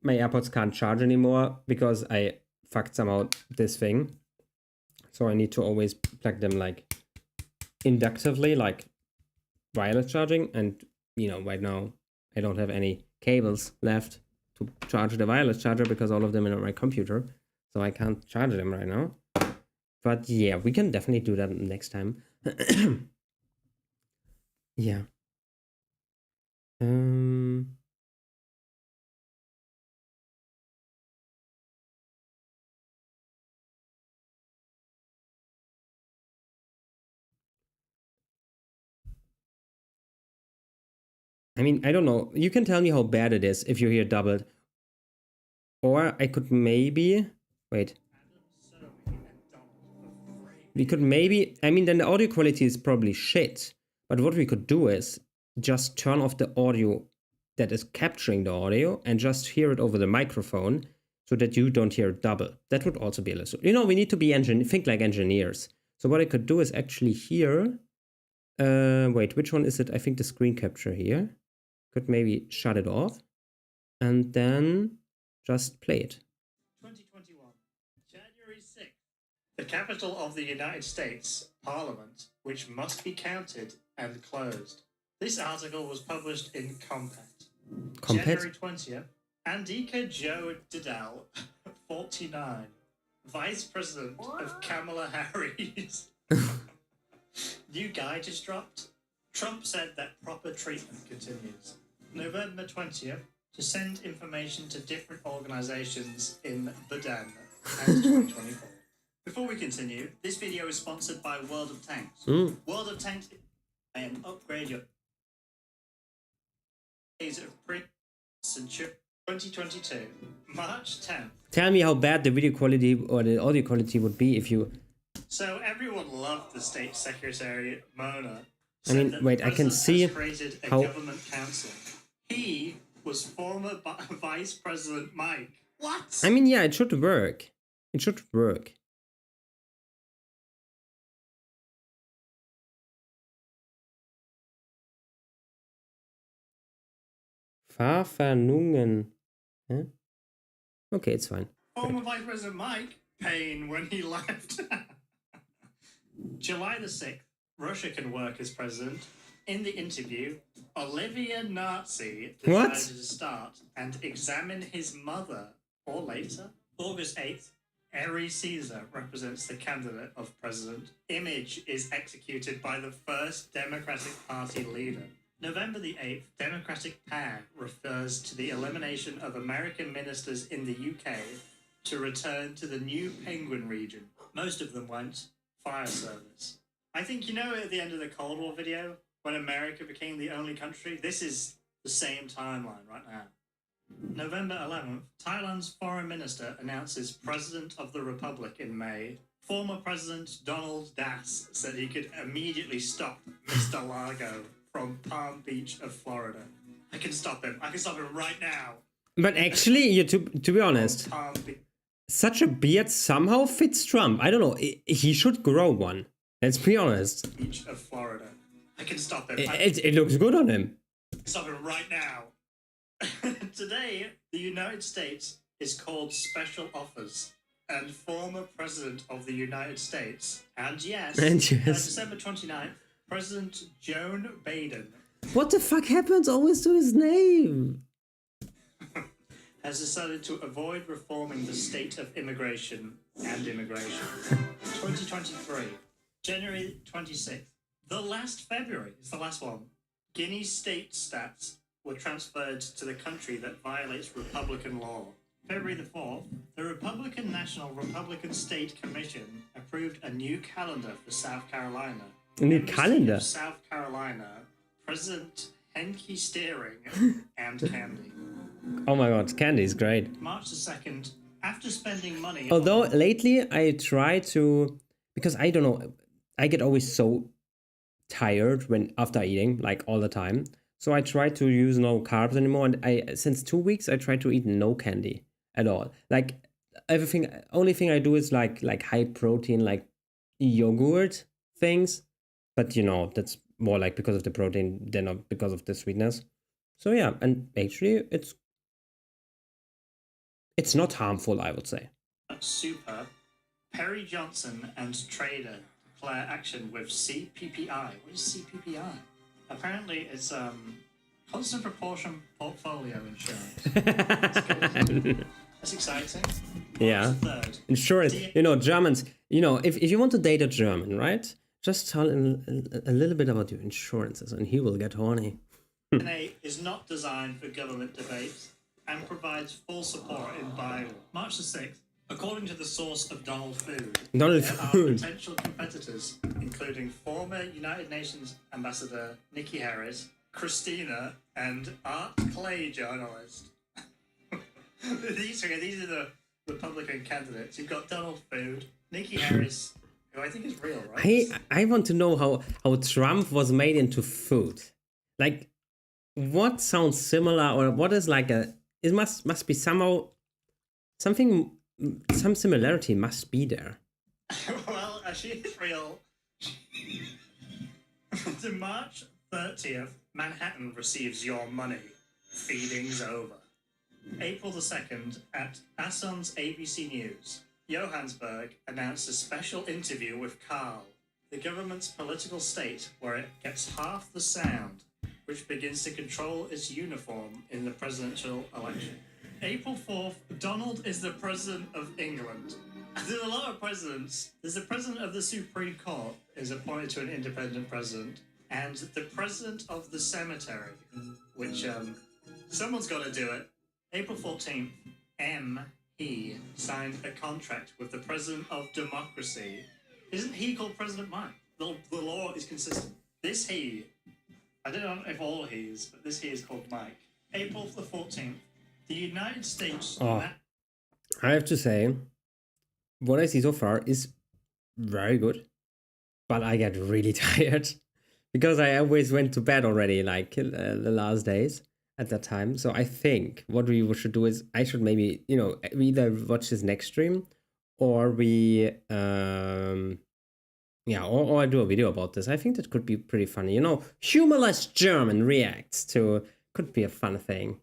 AirPods can't charge anymore because I fucked somehow this thing. So I need to always plug them like inductively, like wireless charging, and you know, right now I don't have any cables left to charge the wireless charger because all of them are on my computer, so I can't charge them right now. But yeah, we can definitely do that next time. Yeah. I mean, I don't know. You can tell me how bad it is if you hear doubled. Or I could maybe... Wait. We could maybe... I mean, then the audio quality is probably shit. But what we could do is just turn off the audio that is capturing the audio and just hear it over the microphone so that you don't hear it double. That would also be a little... You know, we need to be think like engineers. So what I could do is actually hear... wait, which one is it? I think the screen capture here. Could maybe shut it off and then just play it. 2021, January 6th. The capital of the United States, Parliament, which must be counted and closed. This article was published in Compact. January 20th, Andika Joe Didal, 49, Vice President of Kamala Harris. New guy just dropped. Trump said that proper treatment continues. November 20th, to send information to different organizations in Badan and 2024. Before we continue, this video is sponsored by World of Tanks. World of Tanks and upgrade your days of print Century 2022, March 10th. Tell me how bad the video quality or the audio quality would be if you... So everyone loved the state secretary, Mona. I mean, wait, I can see created a how... government council. He was former Vice President Mike. What? I mean, yeah, it should work. It should work. Ververnungen. Huh? Okay, it's fine. Former Vice President Mike Payne when he left. July the 6th, Russia can work as president. In the interview, Olivia Nazi decided to start and examine his mother, or later. August 8th, Eri Caesar represents the candidate of president. Image is executed by the first Democratic Party leader. November the 8th, Democratic PAC refers to the elimination of American ministers in the UK to return to the new Penguin region. Most of them went fire service. I think you know at the end of the Cold War video, when America became the only country, this is the same timeline right now. November 11th, Thailand's foreign minister announces President of the Republic in May. Former President Donald Das said he could immediately stop Mr. Largo from Palm Beach of Florida. I can stop him. I can stop him right now. But actually, to be honest, such a beard somehow fits Trump. I don't know. He should grow one. Let's be honest. Beach of Florida. I can stop him. It looks good on him. Stop him right now. Today, the United States is called Special Offers. And former President of the United States, and yes, December 29th, President Joe Biden. What the fuck happens always to his name? Has decided to avoid reforming the state of immigration and immigration. 2023, January 26th. The last February is the last one. Guinea's state stats were transferred to the country that violates Republican law. February the 4th, the Republican National Republican State Commission approved a new calendar for South Carolina. A new calendar? South Carolina, President Henke Steering and Candy. Oh my god, Candy is great. March the 2nd, after spending money... Although lately I try to... Because I don't know, I get always so tired after eating, like all the time. So I try to use no carbs anymore, and since 2 weeks I try to eat no candy at all. Like everything, only thing I do is like high protein, like yogurt things. But you know, that's more like because of the protein than not because of the sweetness. So yeah, and actually it's not harmful, I would say. Super. Perry Johnson and Trader declare action with CPPI. What is CPPI? Apparently it's constant proportion portfolio insurance. That's exciting. Yeah. Insurance. You know, Germans, you know, if you want to date a German, right? Just tell him a little bit about your insurances and he will get horny. DNA is not designed for government debates and provides full support in Bible. March the 6th, according to the source of Donald Food, there are potential competitors, including former United Nations Ambassador Nikki Harris, Christina, and Art Clay journalist. These are the Republican candidates. You've got Donald Food, Nikki Harris, who I think is real, right? I want to know how Trump was made into food. Like, what sounds similar, or what is like a? It must be somehow something. Some similarity must be there. Well, she is real. To March 30th, Manhattan receives your money. Feeding's over. April the 2nd, at Asson's ABC News, Johannesburg announced a special interview with Carl, the government's political state where it gets half the sound, which begins to control its uniform in the presidential election. April 4th, Donald is the president of England. There's a lot of presidents. There's the president of the Supreme Court is appointed to an independent president, and the president of the cemetery, which someone's got to do it. April 14th, he signed a contract with the president of democracy. Isn't he called President Mike? The law is consistent. This he, I don't know if all he's, but this he is called Mike. April the 14th, the United States... I have to say, what I see so far is very good, but I get really tired because I always went to bed already, like the last days at that time. So I think what we should do is I should maybe, we either watch this next stream or we, or I do a video about this. I think that could be pretty funny. Humorless German reacts to, could be a fun thing.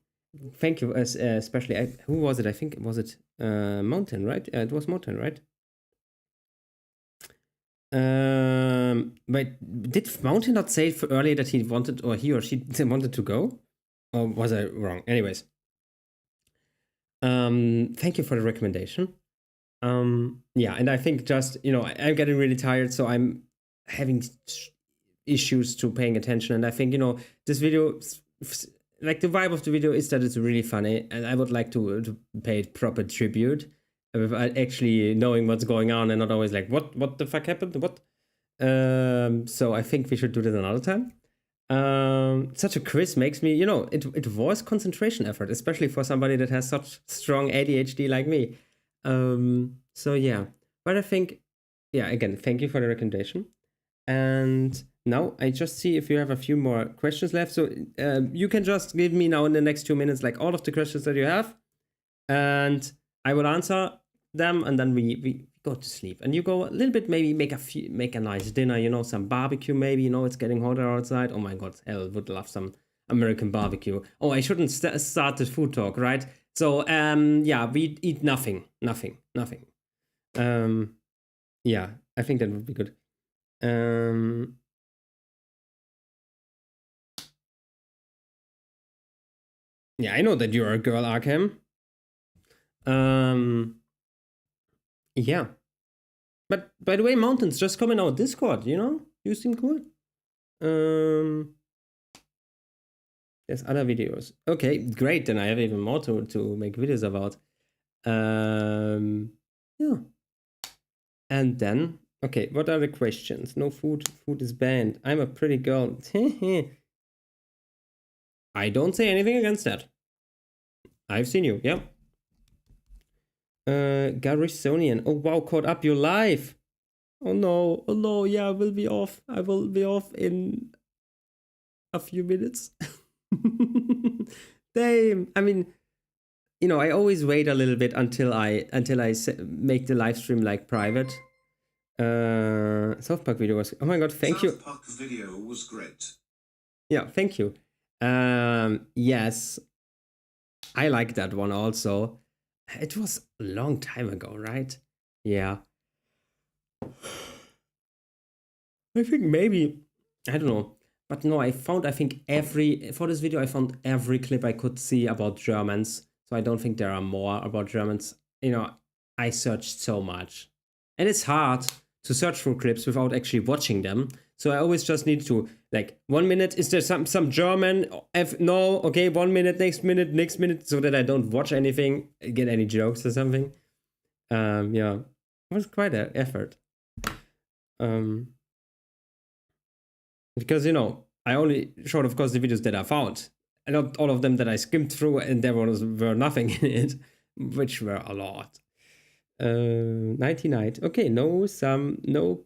Thank you, especially, who was it? I think, was it Mountain, right? It was Mountain, right? But did Mountain not say earlier that he wanted, or he or she wanted to go? Or was I wrong? Anyways. Thank you for the recommendation. Yeah, and I think just, I'm getting really tired, so I'm having issues to paying attention. And I think, this video... Like, the vibe of the video is that it's really funny, and I would like to pay it proper tribute without actually knowing what's going on and not always like, what the fuck happened? What? So I think we should do this another time. Such a quiz makes me, it was concentration effort, especially for somebody that has such strong ADHD like me. So yeah, but I think, yeah, again, thank you for the recommendation. And now I just see if you have a few more questions left. So you can just give me now in the next 2 minutes, like all of the questions that you have, and I will answer them, and then we go to sleep. And you go a little bit, maybe make a nice dinner, some barbecue maybe, it's getting hotter outside. Oh my God, hell, would love some American barbecue. Oh, I shouldn't start the food talk, right? So yeah, we eat nothing. Yeah, I think that would be good. Yeah, I know that you're a girl, Arkham. Yeah. But by the way, Mountains, just come in our Discord, You seem cool. There's other videos. Okay, great. Then I have even more to make videos about. Yeah. And then, okay, what are the questions? No food. Food is banned. I'm a pretty girl. I don't say anything against that. I've seen you, yeah. Garrisonian. Oh wow, caught up your life. Oh no, yeah, I will be off. I will be off in a few minutes. Damn. I mean, I always wait a little bit until I make the live stream like private. South Park video was, oh my God, thank you. South Park video was great. Yeah, thank you. Yes, I like that one also. It was a long time ago, right? Yeah. I think maybe, I don't know. But no, I think for this video, I found every clip I could see about Germans. So I don't think there are more about Germans. I searched so much. And it's hard to search for clips without actually watching them. So I always just need to, like, 1 minute, is there some German? No, okay, 1 minute, next minute, so that I don't watch anything, get any jokes or something. Yeah, it was quite an effort. Because, I only showed, of course, the videos that I found. And not all of them that I skimmed through and there were nothing in it, which were a lot. Nighty night. Okay, no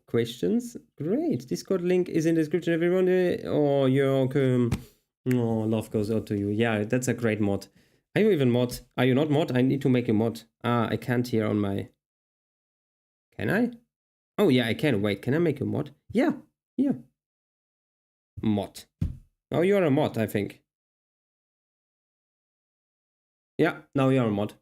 questions. Great. Discord link is in the description, everyone. Oh, you're welcome. Oh, love goes out to you. Yeah, that's a great mod. Are you even mod? Are you not mod? I need to make a mod. Ah, I can't here on my... Can I? Oh, yeah, I can. Wait, can I make a mod? Yeah, yeah. Mod. Oh, you're a mod, I think. Yeah, now you're a mod.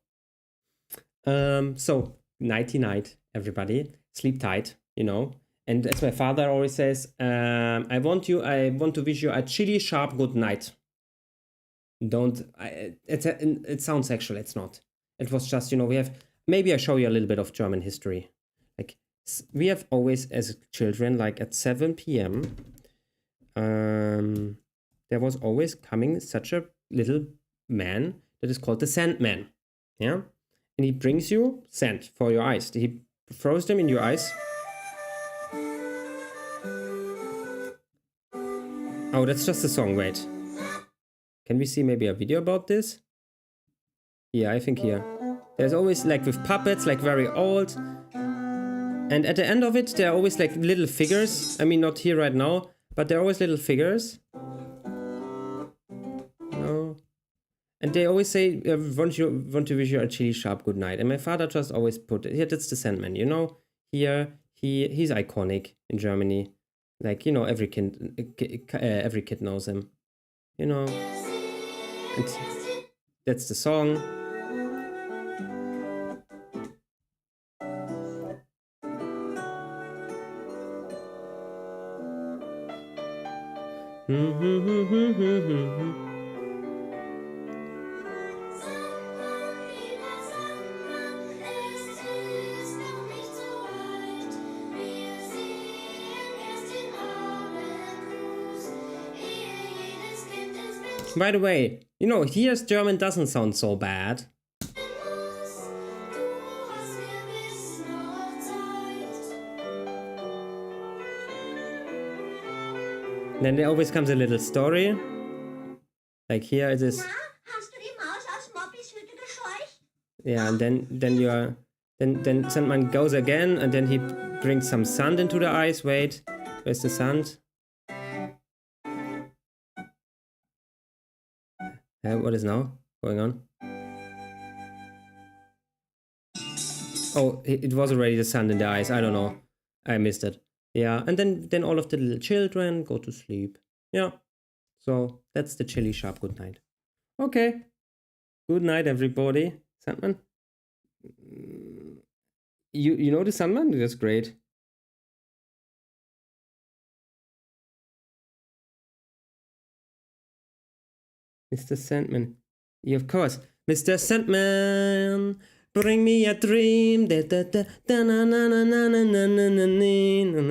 So, nighty night, everybody. Sleep tight, you know. And as my father always says, I want to wish you a chilly sharp good night. It sounds sexual, it's not. It was just, you know, maybe I show you a little bit of German history. Like, we have always, as children, like at 7 p.m., there was always coming such a little man that is called the Sandman. Yeah? And he brings you sand for your eyes. He throws them in your eyes. Oh, that's just a song, wait. Can we see maybe a video about this? Yeah, I think here. There's always like with puppets, like very old. And at the end of it, there are always like little figures. I mean, not here right now, but there are always little figures. No. And they always say, want to wish you a chilly sharp good night. And my father just always put it, yeah, that's the Sandman, you know? Here, he's iconic in Germany. Like, you know, every kid knows him. You know? And that's the song. By the way, you know, here's German doesn't sound so bad. Then there always comes a little story. Like here it is. Yeah, and then Sandman goes again, and then he brings some sand into the eyes. Wait, where's the sand? What is now going on? Oh, it was already the sand in the eyes. I don't know. I missed it. Yeah, and then all of the little children go to sleep. Yeah. So that's the chilly sharp good night. Okay. Good night, everybody. Sandman. You know the Sandman? That's great. Mr. Sandman. Yeah, of course. Mr. Sandman, bring me a dream. Da da da da na na na na na na na na na na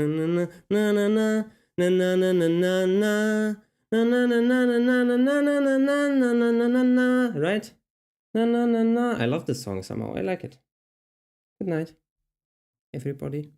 na na na na na na na na. Na na na na na na na na na na na na na na na. Right? Na na na na. I love this song somehow. I like it. Good night, everybody.